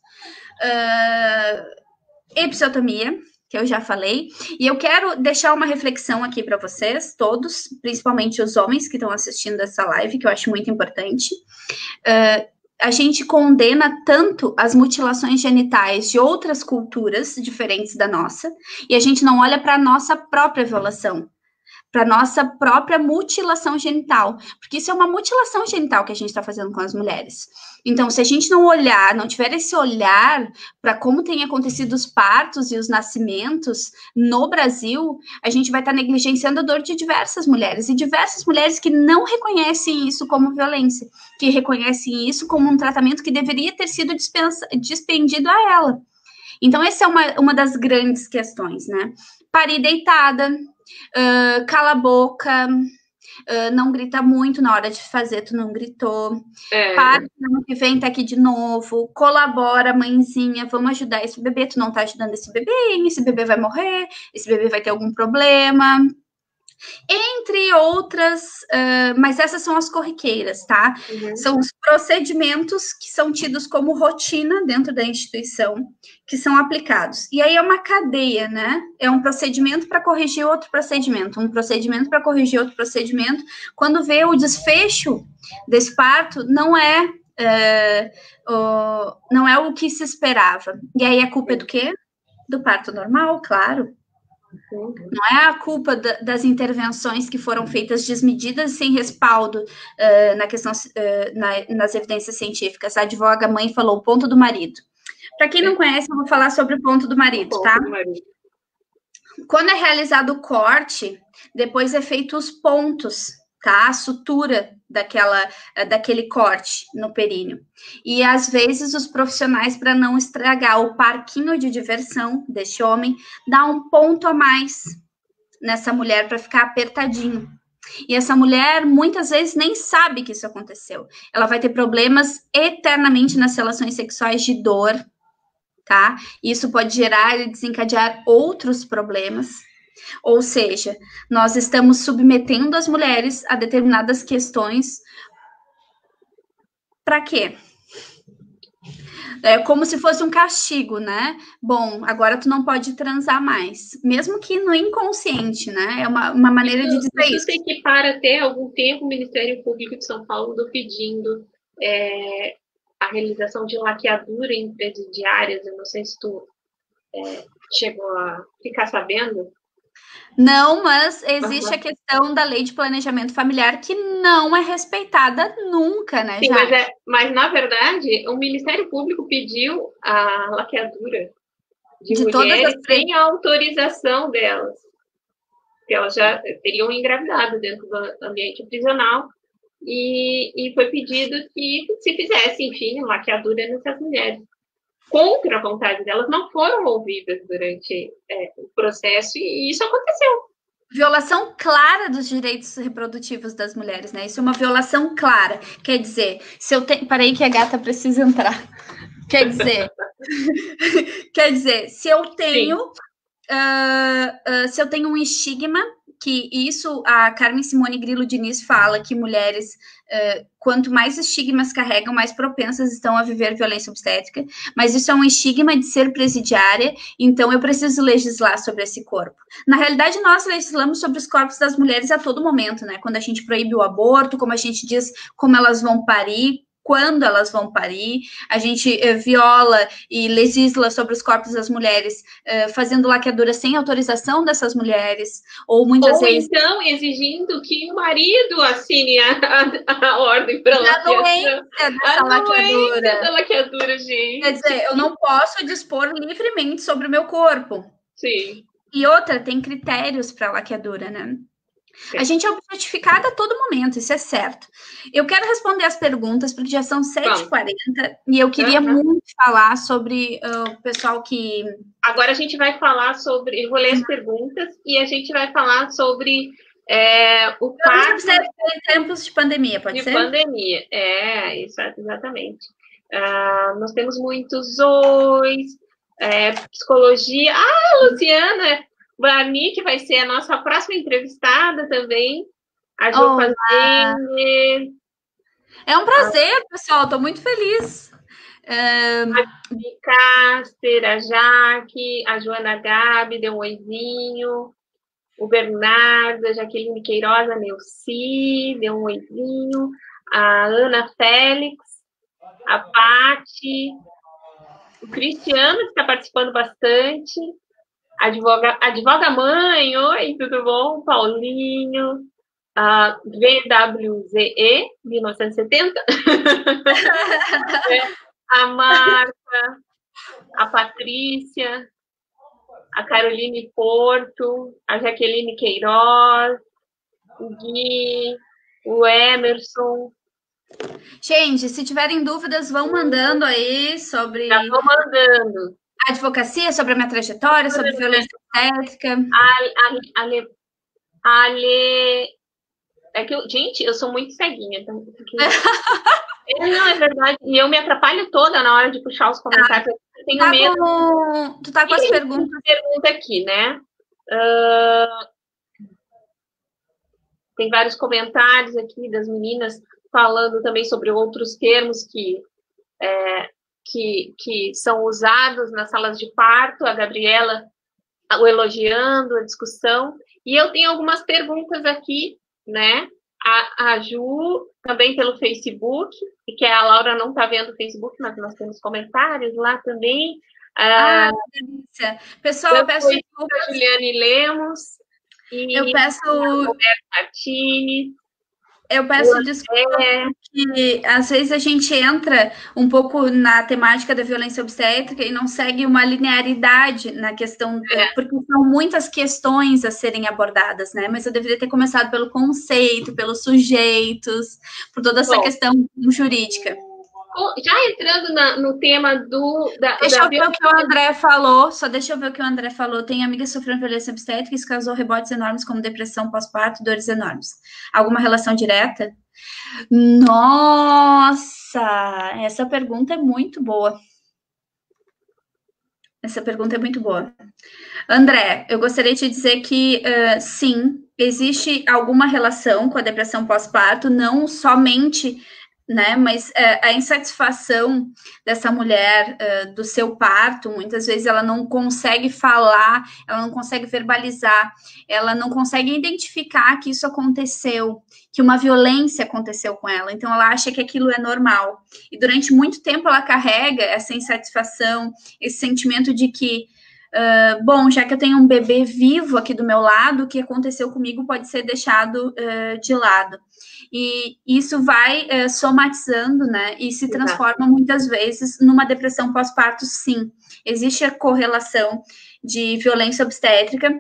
episiotomia, que eu já falei, e eu quero deixar uma reflexão aqui para vocês, todos, principalmente os homens que estão assistindo essa live, que eu acho muito importante. A gente condena tanto as mutilações genitais de outras culturas diferentes da nossa, e a gente não olha para a nossa própria violação, para nossa própria mutilação genital, porque isso é uma mutilação genital que a gente está fazendo com as mulheres. Então, se a gente não olhar, não tiver esse olhar para como tem acontecido os partos e os nascimentos no Brasil, a gente vai estar negligenciando a dor de diversas mulheres, e diversas mulheres que não reconhecem isso como violência, que reconhecem isso como um tratamento que deveria ter sido dispendido a ela. Então, essa é uma das grandes questões, né? Parir deitada, cala a boca, não grita muito na hora de fazer, tu não gritou. Para no ano que vem, tá aqui de novo. Colabora, mãezinha, vamos ajudar esse bebê. Tu não tá ajudando esse bebê vai morrer, esse bebê vai ter algum problema. Entre outras, mas essas são as corriqueiras, tá? Uhum. São os procedimentos que são tidos como rotina dentro da instituição, que são aplicados. E aí é uma cadeia, né? É um procedimento para corrigir outro procedimento, um procedimento para corrigir outro procedimento. Quando vê o desfecho desse parto, não é o que se esperava. E aí a culpa é do quê? Do parto normal, claro. Não é a culpa das intervenções que foram feitas desmedidas e sem respaldo na questão, nas evidências científicas. A advoga mãe falou o ponto do marido. Para quem não conhece, eu vou falar sobre o ponto do marido, tá? Quando é realizado o corte, depois é feito os pontos, tá? A sutura daquele corte no períneo. E, às vezes, os profissionais, para não estragar o parquinho de diversão deste homem, dá um ponto a mais nessa mulher para ficar apertadinho. E essa mulher, muitas vezes, nem sabe que isso aconteceu. Ela vai ter problemas eternamente nas relações sexuais de dor, tá? Isso pode gerar e desencadear outros problemas. Ou seja, nós estamos submetendo as mulheres a determinadas questões. Para quê? É como se fosse um castigo, né? Bom, agora tu não pode transar mais. Mesmo que no inconsciente, né? É uma maneira de dizer isso. Sei que para até algum tempo o Ministério Público de São Paulo andou pedindo a realização de laqueadura em presidiárias. Eu não sei se tu chegou a ficar sabendo. Não, mas existe a questão da lei de planejamento familiar que não é respeitada nunca, né? Sim, mas na verdade, o Ministério Público pediu a laqueadura de mulheres sem a autorização delas. Que elas já teriam engravidado dentro do ambiente prisional. E foi pedido que se fizesse, enfim, laqueadura nessas mulheres. Contra a vontade delas, não foram ouvidas durante o processo, e isso aconteceu. Violação clara dos direitos reprodutivos das mulheres, né? Isso é uma violação clara. Quer dizer, se eu tenho... Peraí que a gata precisa entrar. Quer dizer, se eu tenho um estigma, que isso a Carmen Simone Grillo Diniz fala, que mulheres, quanto mais estigmas carregam, mais propensas estão a viver violência obstétrica, mas isso é um estigma de ser presidiária, então eu preciso legislar sobre esse corpo. Na realidade, nós legislamos sobre os corpos das mulheres a todo momento, né? Quando a gente proíbe o aborto, como a gente diz como elas vão parir, quando elas vão parir, a gente viola e legisla sobre os corpos das mulheres, fazendo laqueadura sem autorização dessas mulheres, ou muitas vezes... então exigindo que o marido assine a ordem para laqueadura. A laqueadura, gente. Quer dizer, eu não posso dispor livremente sobre o meu corpo. Sim. E outra, tem critérios para laqueadura, né? A gente é objetificada a todo momento, isso é certo. Eu quero responder as perguntas, porque já são 7h40, e eu queria muito falar sobre o pessoal que... Agora a gente vai falar sobre... Eu vou ler as perguntas, e a gente vai falar sobre o parto... Em tempos de pandemia, pode ser? De pandemia, isso, exatamente. Nós temos muitos ois, psicologia... Luciana... Barni, que vai ser a nossa próxima entrevistada também. A Jo Fazende. É um prazer, pessoal. Estou muito feliz. A Cáster, a Jaque, a Joana Gabi deu um oizinho, o Bernardo, a Jaqueline Queiroz, a Neuci, deu um oizinho, a Ana Félix, a Pati, o Cristiano, que está participando bastante, advoga mãe, oi, tudo bom? Paulinho, a VWZE, 1970, a Marta, a Patrícia, a Caroline Porto, a Jaqueline Queiroz, o Gui, o Emerson. Gente, se tiverem dúvidas, vão mandando aí sobre... Já vou mandando. Advocacia, sobre a minha trajetória, sobre violência obstétrica. É que gente, eu sou muito ceguinha. Então, não, é verdade. E eu me atrapalho toda na hora de puxar os comentários. Eu tenho medo. Tu tá com as perguntas. Pergunta aqui, né? Tem vários comentários aqui das meninas falando também sobre outros termos que são usados nas salas de parto. A Gabriela o elogiando, a discussão. E eu tenho algumas perguntas aqui, né? A Ju, também pelo Facebook, e que a Laura não está vendo o Facebook, mas nós temos comentários lá também. Delícia. Pessoal, eu peço desculpa. A Juliane Lemos. E eu peço... Roberto Martini. Eu peço desculpa que às vezes a gente entra um pouco na temática da violência obstétrica e não segue uma linearidade na questão, porque são muitas questões a serem abordadas, né? Mas eu deveria ter começado pelo conceito, pelos sujeitos, por toda essa questão jurídica. Já entrando no tema Deixa eu ver o que o André falou. Só deixa eu ver o que o André falou. Tem amiga sofrendo violência obstétrica e isso causou rebotes enormes, como depressão pós-parto, dores enormes. Alguma relação direta? Nossa! Essa pergunta é muito boa. André, eu gostaria de dizer que sim, existe alguma relação com a depressão pós-parto, não somente... né? Mas a insatisfação dessa mulher do seu parto, muitas vezes ela não consegue falar, ela não consegue verbalizar, ela não consegue identificar que isso aconteceu, que uma violência aconteceu com ela. Então ela acha que aquilo é normal. E durante muito tempo ela carrega essa insatisfação, esse sentimento de que bom, já que eu tenho um bebê vivo aqui do meu lado, o que aconteceu comigo pode ser deixado de lado. E isso vai somatizando, né? E se transforma muitas vezes numa depressão pós-parto, sim. Existe a correlação de violência obstétrica,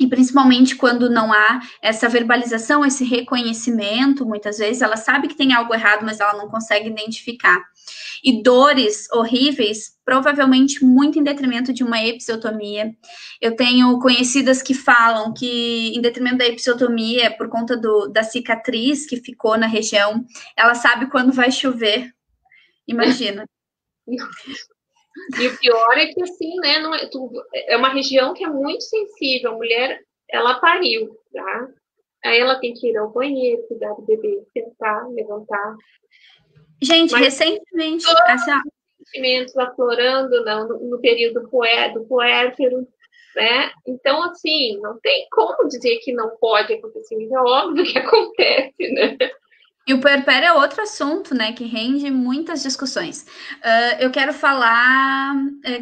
e principalmente quando não há essa verbalização, esse reconhecimento, muitas vezes ela sabe que tem algo errado, mas ela não consegue identificar. E dores horríveis, provavelmente muito em detrimento de uma episiotomia. Eu tenho conhecidas que falam que, em detrimento da episiotomia, por conta da cicatriz que ficou na região, ela sabe quando vai chover. Imagina. E o pior é que, assim, né, não é uma região que é muito sensível. A mulher, ela pariu, tá? Aí ela tem que ir ao banheiro, cuidar do bebê, sentar, levantar. Gente, recentemente... Todos os sentimentos aflorando no período do puérpero, né? Então, assim, não tem como dizer que não pode acontecer. É óbvio que acontece, né? E o puerpério é outro assunto, né, que rende muitas discussões. Eu quero falar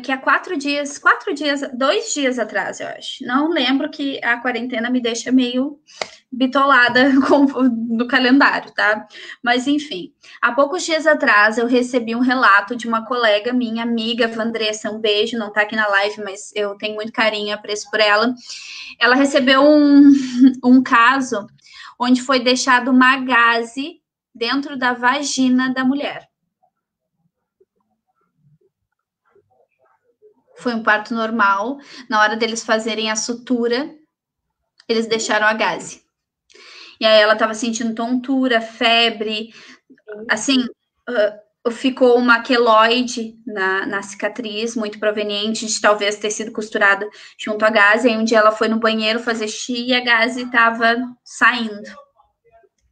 que há 2 dias atrás, eu acho. Não lembro, que a quarentena me deixa meio bitolada no calendário, tá? Mas, enfim, há poucos dias atrás eu recebi um relato de uma colega minha, amiga, Vandressa, um beijo, não tá aqui na live, mas eu tenho muito carinho e apreço por ela. Ela recebeu um caso onde foi deixado uma gaze dentro da vagina da mulher. Foi um parto normal. Na hora deles fazerem a sutura, eles deixaram a gaze. E aí ela estava sentindo tontura, febre, assim, ficou uma queloide na cicatriz, muito proveniente de talvez ter sido costurada junto à gaze. Aí um dia ela foi no banheiro fazer xixi e a gaze estava saindo.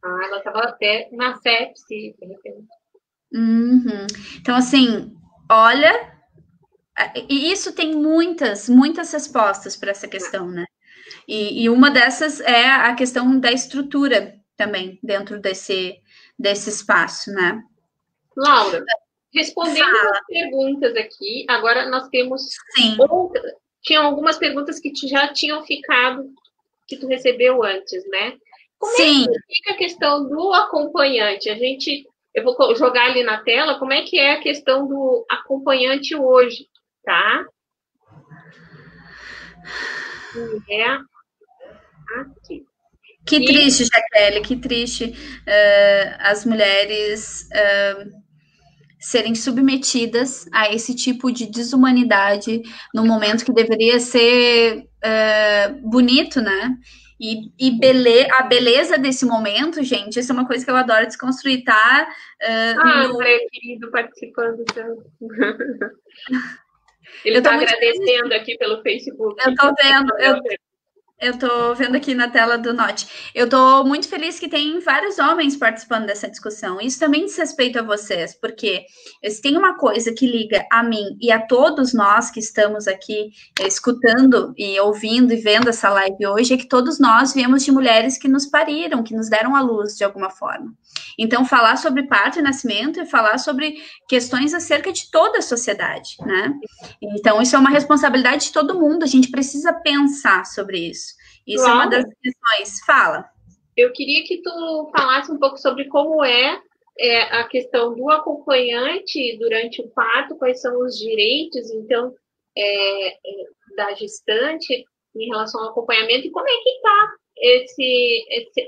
Ela estava até na sepse, de repente. Então, assim, olha, e isso tem muitas respostas para essa questão, né? E uma dessas é a questão da estrutura também dentro desse espaço, né? Laura, respondendo as perguntas aqui, agora nós temos outras. Tinham algumas perguntas que já tinham ficado, que tu recebeu antes, né? Como é que fica a questão do acompanhante? Eu vou jogar ali na tela como é que é a questão do acompanhante hoje, tá? É aqui. Que triste, Jaqueline, que triste as mulheres serem submetidas a esse tipo de desumanidade no momento que deveria ser bonito, né? E a beleza desse momento, gente, isso é uma coisa que eu adoro desconstruir, tá? André, querido, participando tanto. Ele está agradecendo aqui pelo Facebook. Eu tô vendo, eu tô vendo aqui na tela do Note. Eu tô muito feliz que tem vários homens participando dessa discussão. Isso também diz respeito a vocês, porque se tem uma coisa que liga a mim e a todos nós que estamos aqui escutando e ouvindo e vendo essa live hoje, é que todos nós viemos de mulheres que nos pariram, que nos deram à luz de alguma forma. Então, falar sobre parto e nascimento é falar sobre questões acerca de toda a sociedade, né? Então, isso é uma responsabilidade de todo mundo, a gente precisa pensar sobre isso. Isso é uma das questões. Fala. Eu queria que tu falasse um pouco sobre como é a questão do acompanhante durante o parto, quais são os direitos, então, da gestante em relação ao acompanhamento e como é que está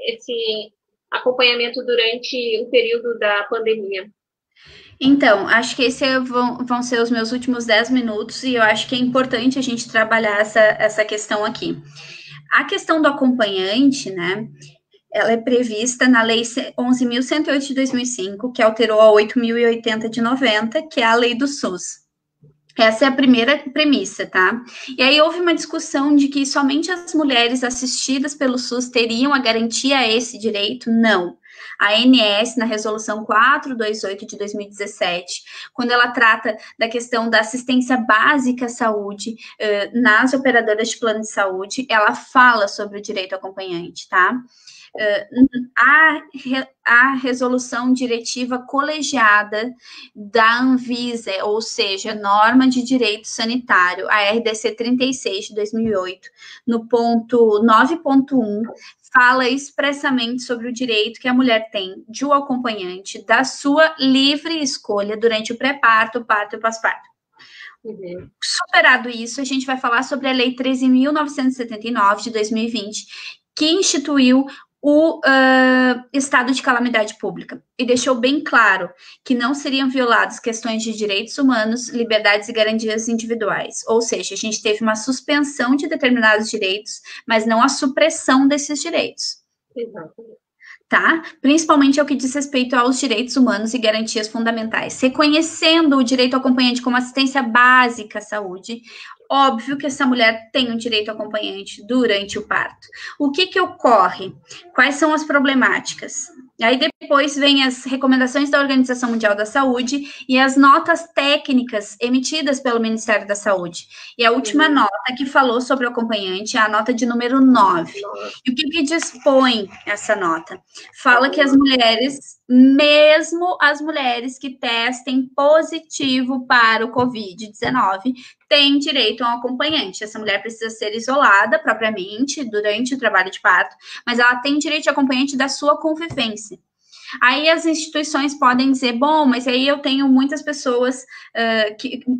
esse acompanhamento durante o período da pandemia. Então, acho que esses vão ser os meus últimos 10 minutos e eu acho que é importante a gente trabalhar essa questão aqui. A questão do acompanhante, né, ela é prevista na Lei 11.108 de 2005, que alterou a 8.080 de 90, que é a Lei do SUS. Essa é a primeira premissa, tá? E aí houve uma discussão de que somente as mulheres assistidas pelo SUS teriam a garantia a esse direito? Não. A ANS, na resolução 428 de 2017, quando ela trata da questão da assistência básica à saúde nas operadoras de plano de saúde, ela fala sobre o direito acompanhante, tá? A resolução diretiva colegiada da Anvisa, ou seja, norma de direito sanitário, a RDC 36 de 2008, no ponto 9.1, fala expressamente sobre o direito que a mulher tem de um acompanhante da sua livre escolha durante o pré-parto, parto e pós-parto. Uhum. Superado isso, a gente vai falar sobre a Lei 13.979 de 2020, que instituiu o estado de calamidade pública e deixou bem claro que não seriam violadas questões de direitos humanos, liberdades e garantias individuais. Ou seja, a gente teve uma suspensão de determinados direitos, mas não a supressão desses direitos. Exatamente. Tá? Principalmente ao que diz respeito aos direitos humanos e garantias fundamentais. Reconhecendo o direito ao acompanhante como assistência básica à saúde, óbvio que essa mulher tem um direito acompanhante durante o parto. O que ocorre? Quais são as problemáticas? Aí depois vem as recomendações da Organização Mundial da Saúde e as notas técnicas emitidas pelo Ministério da Saúde. E a última nota que falou sobre o acompanhante é a nota de número 9. E o que dispõe essa nota? Fala que as mulheres, mesmo as mulheres que testem positivo para o Covid-19, tem direito a um acompanhante. Essa mulher precisa ser isolada propriamente durante o trabalho de parto, mas ela tem direito de acompanhante da sua convivência. Aí as instituições podem dizer, bom, mas aí eu tenho muitas pessoas,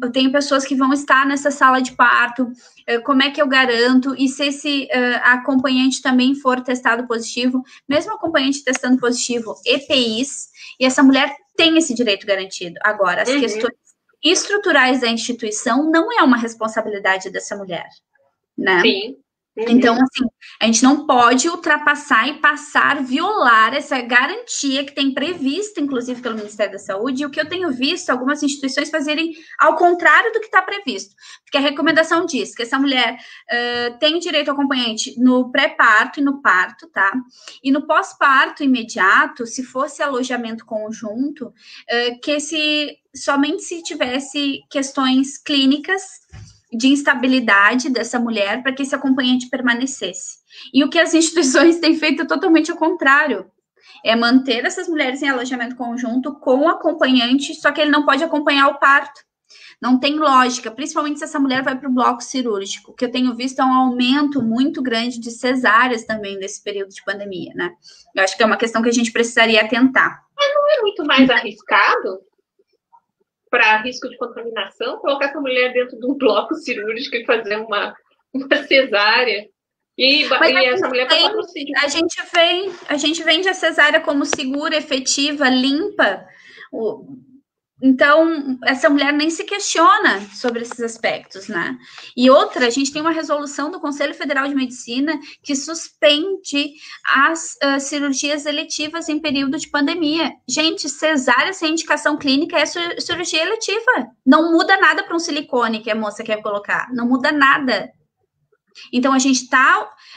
eu tenho pessoas que vão estar nessa sala de parto, como é que eu garanto? E se esse acompanhante também for testado positivo, mesmo acompanhante testando positivo, EPIs, e essa mulher tem esse direito garantido. Agora, as questões estruturais da instituição não é uma responsabilidade dessa mulher, né? Sim. Então, assim, a gente não pode ultrapassar e passar, violar essa garantia que tem prevista, inclusive, pelo Ministério da Saúde, e o que eu tenho visto algumas instituições fazerem ao contrário do que está previsto. Porque a recomendação diz que essa mulher tem direito ao acompanhante no pré-parto e no parto, tá? E no pós-parto imediato, se fosse alojamento conjunto, somente se tivesse questões clínicas de instabilidade dessa mulher para que esse acompanhante permanecesse. E o que as instituições têm feito é totalmente ao contrário. É manter essas mulheres em alojamento conjunto com o acompanhante, só que ele não pode acompanhar o parto. Não tem lógica, principalmente se essa mulher vai para o bloco cirúrgico. O que eu tenho visto é um aumento muito grande de cesáreas também nesse período de pandemia, né? Eu acho que é uma questão que a gente precisaria atentar. Mas não é muito mais arriscado para risco de contaminação, colocar essa mulher dentro de um bloco cirúrgico e fazer uma cesárea. E essa mulher vai patrocínio. A gente vende a cesárea como segura, efetiva, limpa. Então, essa mulher nem se questiona sobre esses aspectos, né? E outra, a gente tem uma resolução do Conselho Federal de Medicina que suspende as cirurgias eletivas em período de pandemia. Gente, cesárea sem indicação clínica é cirurgia eletiva. Não muda nada para um silicone que a moça quer colocar. Não muda nada. Então,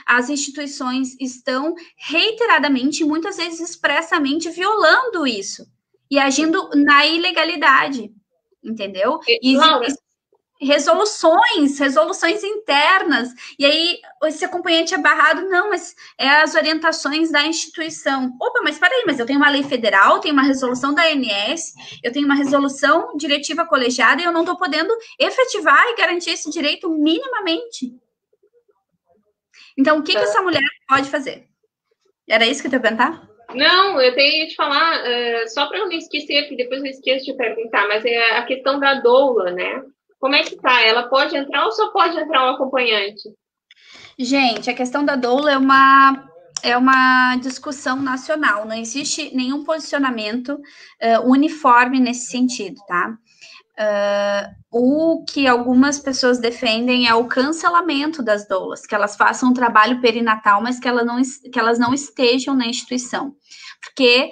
as instituições estão reiteradamente, muitas vezes expressamente, violando isso. E agindo na ilegalidade, entendeu? E resoluções internas, e aí esse acompanhante é barrado, não, mas é as orientações da instituição. Opa, mas peraí, mas eu tenho uma lei federal, tenho uma resolução da ANS, eu tenho uma resolução diretiva colegiada e eu não estou podendo efetivar e garantir esse direito minimamente. Então, o que essa mulher pode fazer? Era isso que eu ia perguntar? Não, eu tenho que te falar, só para eu não esquecer, porque depois eu esqueço de perguntar, mas é a questão da doula, né? Como é que tá? Ela pode entrar ou só pode entrar um acompanhante? Gente, a questão da doula é uma discussão nacional, não existe nenhum posicionamento uniforme nesse sentido, tá? O que algumas pessoas defendem é o cancelamento das doulas, que elas façam um trabalho perinatal, mas que elas não estejam na instituição. Porque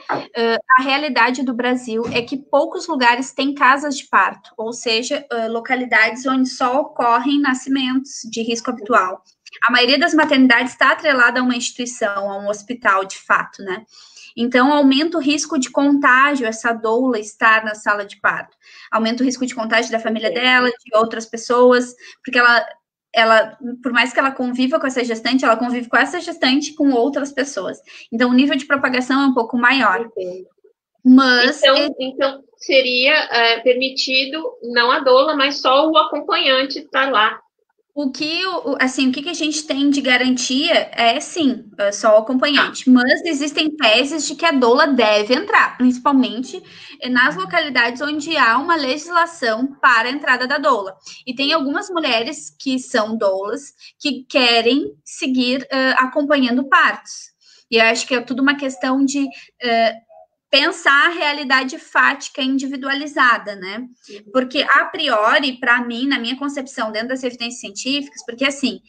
a realidade do Brasil é que poucos lugares têm casas de parto, ou seja, localidades onde só ocorrem nascimentos de risco habitual. A maioria das maternidades está atrelada a uma instituição, a um hospital, de fato, né? Então, aumenta o risco de contágio, essa doula estar na sala de parto. Aumenta o risco de contágio da família dela, de outras pessoas, porque ela, por mais que ela conviva com essa gestante, ela convive com essa gestante com outras pessoas. Então, o nível de propagação é um pouco maior. Mas... Então seria permitido, não a doula, mas só o acompanhante estar lá. O que a gente tem de garantia é, sim, só o acompanhante. Mas existem teses de que a doula deve entrar, principalmente nas localidades onde há uma legislação para a entrada da doula. E tem algumas mulheres que são doulas que querem seguir acompanhando partos. E eu acho que é tudo uma questão de... pensar a realidade fática individualizada, né? Porque, a priori, para mim, na minha concepção, dentro das evidências científicas, porque, assim,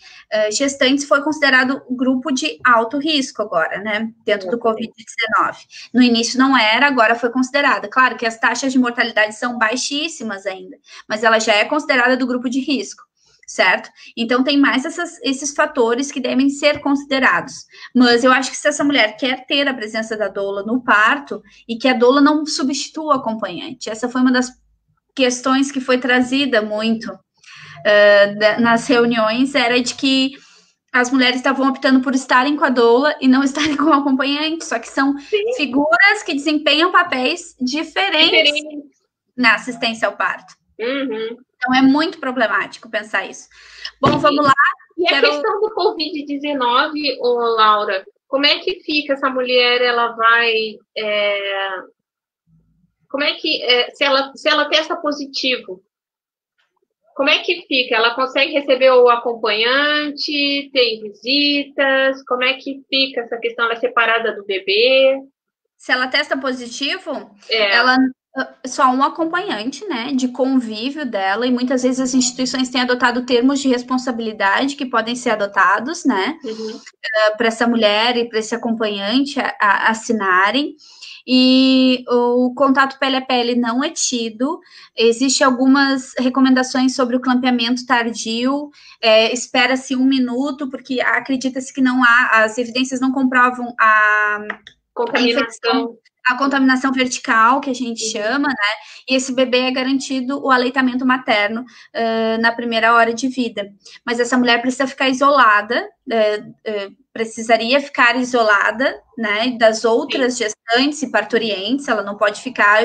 gestantes foi considerado grupo de alto risco agora, né? Dentro do Covid-19. No início não era, agora foi considerada. Claro que as taxas de mortalidade são baixíssimas ainda, mas ela já é considerada do grupo de risco. Certo? Então, tem mais esses fatores que devem ser considerados. Mas eu acho que se essa mulher quer ter a presença da doula no parto e que a doula não substitua o acompanhante, essa foi uma das questões que foi trazida muito nas reuniões, era de que as mulheres estavam optando por estarem com a doula e não estarem com o acompanhante, só que são figuras que desempenham papéis diferentes na assistência ao parto. Uhum. Então, é muito problemático pensar isso. Bom, vamos lá. E a questão do Covid-19, Laura, como é que fica essa mulher? Ela vai... como é que... se ela testa positivo, como é que fica? Ela consegue receber o acompanhante? Tem visitas? Como é que fica essa questão? Ela é separada do bebê? Se ela testa positivo, ela só um acompanhante, né, de convívio dela, e muitas vezes as instituições têm adotado termos de responsabilidade que podem ser adotados, né, para essa mulher e para esse acompanhante assinarem. E o contato pele a pele não é tido. Existem algumas recomendações sobre o clampeamento tardio. Espera-se 1 minuto, porque acredita-se que não há, as evidências não comprovam a Contaminação. A contaminação vertical, que a gente chama, né? E esse bebê é garantido o aleitamento materno na primeira hora de vida. Mas essa mulher precisa ficar isolada, precisaria ficar isolada, né, das outras gestantes e parturientes, ela não pode ficar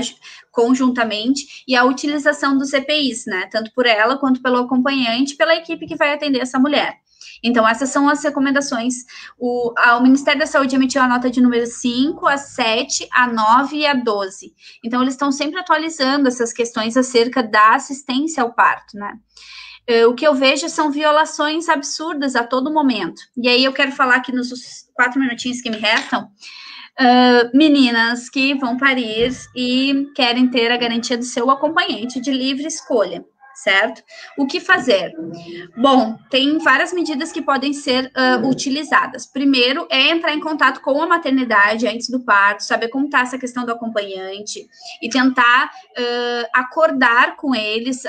conjuntamente, e a utilização dos EPIs, né, tanto por ela quanto pelo acompanhante, pela equipe que vai atender essa mulher. Então, essas são as recomendações. O Ministério da Saúde emitiu a nota de número 5, a 7, a 9 e a 12. Então, eles estão sempre atualizando essas questões acerca da assistência ao parto, né? O que eu vejo são violações absurdas a todo momento. E aí eu quero falar aqui nos 4 minutinhos que me restam, meninas que vão parir e querem ter a garantia do seu acompanhante de livre escolha, certo? O que fazer? Bom, tem várias medidas que podem ser utilizadas. Primeiro é entrar em contato com a maternidade antes do parto, saber como está essa questão do acompanhante e tentar acordar com eles,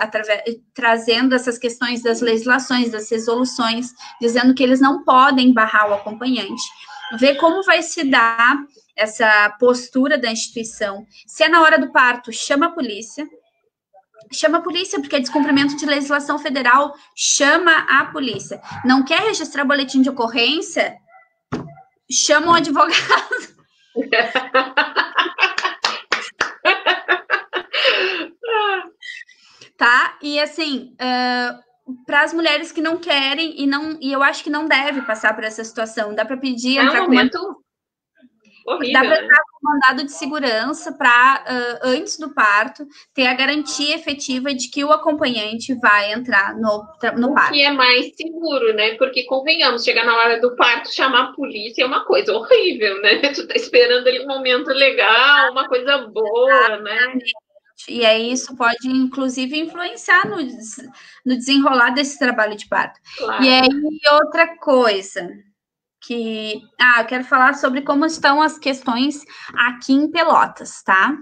trazendo essas questões das legislações, das resoluções, dizendo que eles não podem barrar o acompanhante. Ver como vai se dar essa postura da instituição. Se é na hora do parto, chama a polícia. Chama a polícia, porque é descumprimento de legislação federal, chama a polícia. Não quer registrar boletim de ocorrência? Chama um advogado. Tá? E assim, para as mulheres que não querem e eu acho que não deve passar por essa situação, dá para pedir entrar com horrível, dá para entrar com mandado de segurança para, antes do parto, ter a garantia efetiva de que o acompanhante vai entrar no parto. O que é mais seguro, né? Porque, convenhamos, chegar na hora do parto, chamar a polícia é uma coisa horrível, né? Tu tá esperando ali um momento legal, uma coisa boa, né? E aí isso pode, inclusive, influenciar no desenrolar desse trabalho de parto. Claro. E aí, outra coisa que... eu quero falar sobre como estão as questões aqui em Pelotas, tá?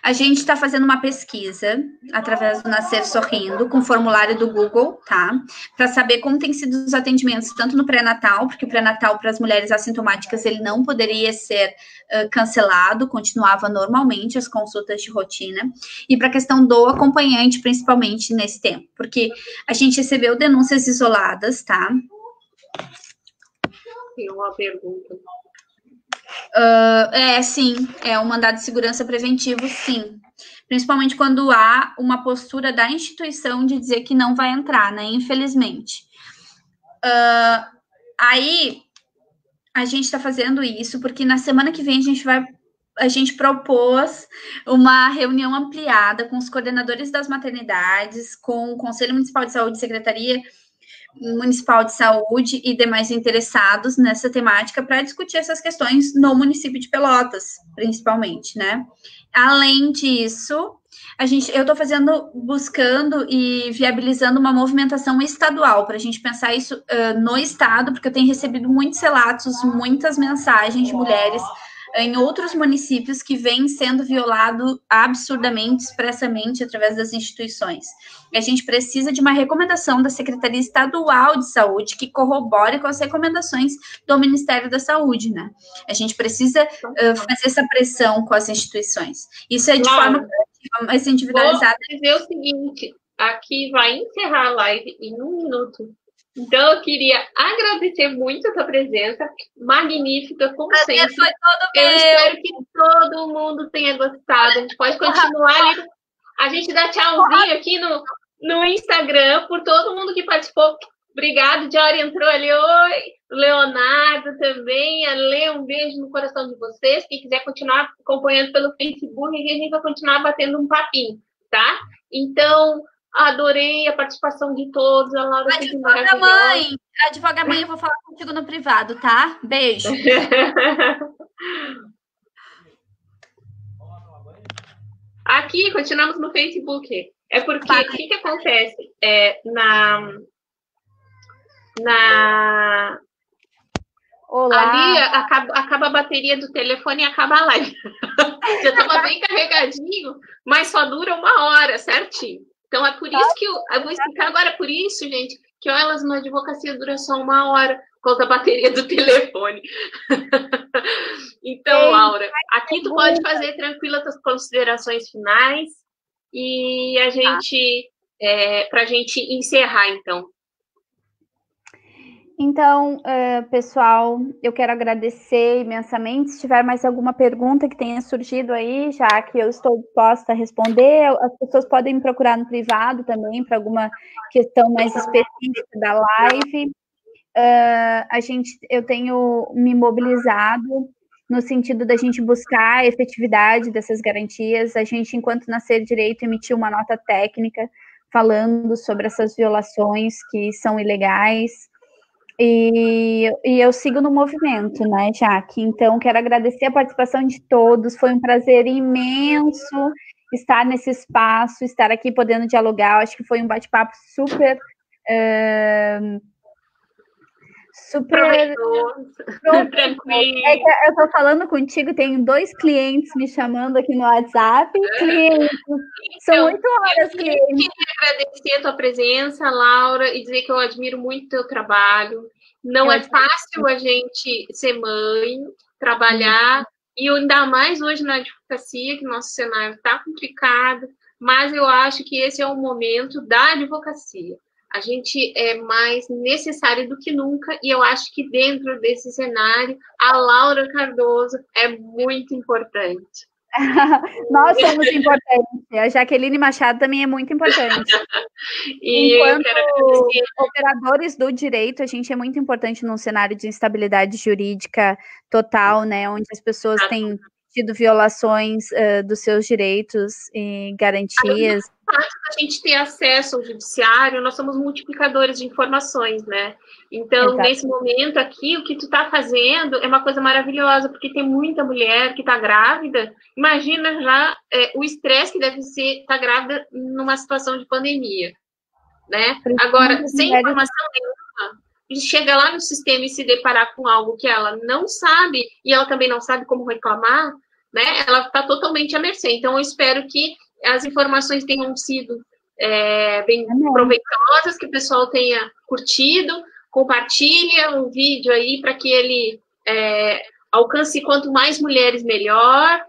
A gente está fazendo uma pesquisa através do Nascer Sorrindo, com o formulário do Google, tá? Para saber como tem sido os atendimentos, tanto no pré-natal, porque o pré-natal para as mulheres assintomáticas ele não poderia ser cancelado, continuava normalmente as consultas de rotina, e para a questão do acompanhante, principalmente nesse tempo, porque a gente recebeu denúncias isoladas, tá? Tem uma pergunta. Sim, é um mandado de segurança preventivo, sim. Principalmente quando há uma postura da instituição de dizer que não vai entrar, né? Infelizmente. Aí, a gente está fazendo isso porque na semana que vem a gente propôs uma reunião ampliada com os coordenadores das maternidades, com o Conselho Municipal de Saúde, Secretaria Municipal de Saúde e demais interessados nessa temática para discutir essas questões no município de Pelotas, principalmente, né? Além disso, eu estou buscando e viabilizando uma movimentação estadual para a gente pensar isso no estado, porque eu tenho recebido muitos relatos, muitas mensagens de mulheres em outros municípios que vêm sendo violado absurdamente, expressamente, através das instituições. E a gente precisa de uma recomendação da Secretaria Estadual de Saúde que corrobore com as recomendações do Ministério da Saúde, né? A gente precisa fazer essa pressão com as instituições. Isso é de forma coletiva, mais individualizada. Vou dizer o seguinte, aqui vai encerrar a live em 1 minuto. Então, eu queria agradecer muito a tua presença, magnífica, como sempre. Foi todo eu espero que todo mundo tenha gostado. A gente pode continuar ali. A gente dá tchauzinho aqui no Instagram por todo mundo que participou. Obrigado, Jory entrou ali. Oi, Leonardo também. A Lê, um beijo no coração de vocês. Quem quiser continuar acompanhando pelo Facebook, a gente vai continuar batendo um papinho, tá? Então, Adorei a participação de todos, a Laura sempre maravilhosa. Mãe, advoga mãe, eu vou falar contigo no privado, tá? Beijo. Aqui, continuamos no Facebook. É porque, o que acontece? Ali acaba a bateria do telefone e acaba a live. Já estava bem carregadinho, mas só dura 1 hora, certinho. Então, é por isso que eu vou explicar agora, por isso, gente, que elas na advocacia dura só 1 hora, por causa da bateria do telefone. Então, Laura, aqui tu pode fazer tranquila as considerações finais e a gente, para a gente encerrar, então. Então, pessoal, eu quero agradecer imensamente. Se tiver mais alguma pergunta que tenha surgido aí, já que eu estou disposta a responder, as pessoas podem me procurar no privado também para alguma questão mais específica da live. Eu tenho me mobilizado no sentido da gente buscar a efetividade dessas garantias. A gente, enquanto Nascer Direito, emitiu uma nota técnica falando sobre essas violações que são ilegais. E eu sigo no movimento, né, Jaque? Então, quero agradecer a participação de todos. Foi um prazer imenso estar nesse espaço, estar aqui podendo dialogar. Eu acho que foi um bate-papo super tranquilo. É que eu estou falando contigo, tenho 2 clientes me chamando aqui no WhatsApp. Clientes, são 8 horas, clientes. Eu queria agradecer a tua presença, Laura, e dizer que eu admiro muito o teu trabalho. Não é fácil a gente ser mãe, trabalhar, e ainda mais hoje na advocacia, que nosso cenário está complicado, mas eu acho que esse é o momento da advocacia. A gente é mais necessário do que nunca, e eu acho que dentro desse cenário, a Laura Cardoso é muito importante. Nós somos importantes, a Jaqueline Machado também é muito importante. E enquanto operadores do direito, a gente é muito importante num cenário de instabilidade jurídica total, né, onde as pessoas têm tido violações dos seus direitos e garantias. A gente ter acesso ao judiciário, nós somos multiplicadores de informações, né? Então, nesse momento aqui, o que tu tá fazendo é uma coisa maravilhosa, porque tem muita mulher que tá grávida. Imagina já o estresse que deve ser estar grávida numa situação de pandemia, né? Agora, sem informação nenhuma, chega lá no sistema e se deparar com algo que ela não sabe, e ela também não sabe como reclamar, né? Ela está totalmente à mercê. Então, eu espero que as informações tenham sido bem proveitosas, que o pessoal tenha curtido, compartilha o vídeo aí para que ele alcance quanto mais mulheres, melhor.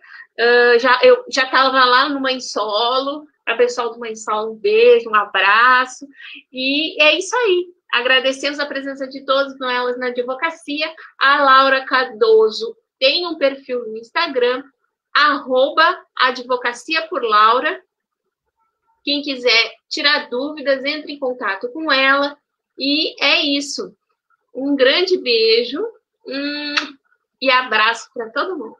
Eu já estava lá no Mãe Solo, para o pessoal do Mãe Solo, um beijo, um abraço, e é isso aí. Agradecemos a presença de todos nós na advocacia. A Laura Cardoso tem um perfil no Instagram, @advocacia por Laura. Quem quiser tirar dúvidas, entre em contato com ela. E é isso. Um grande beijo e abraço para todo mundo.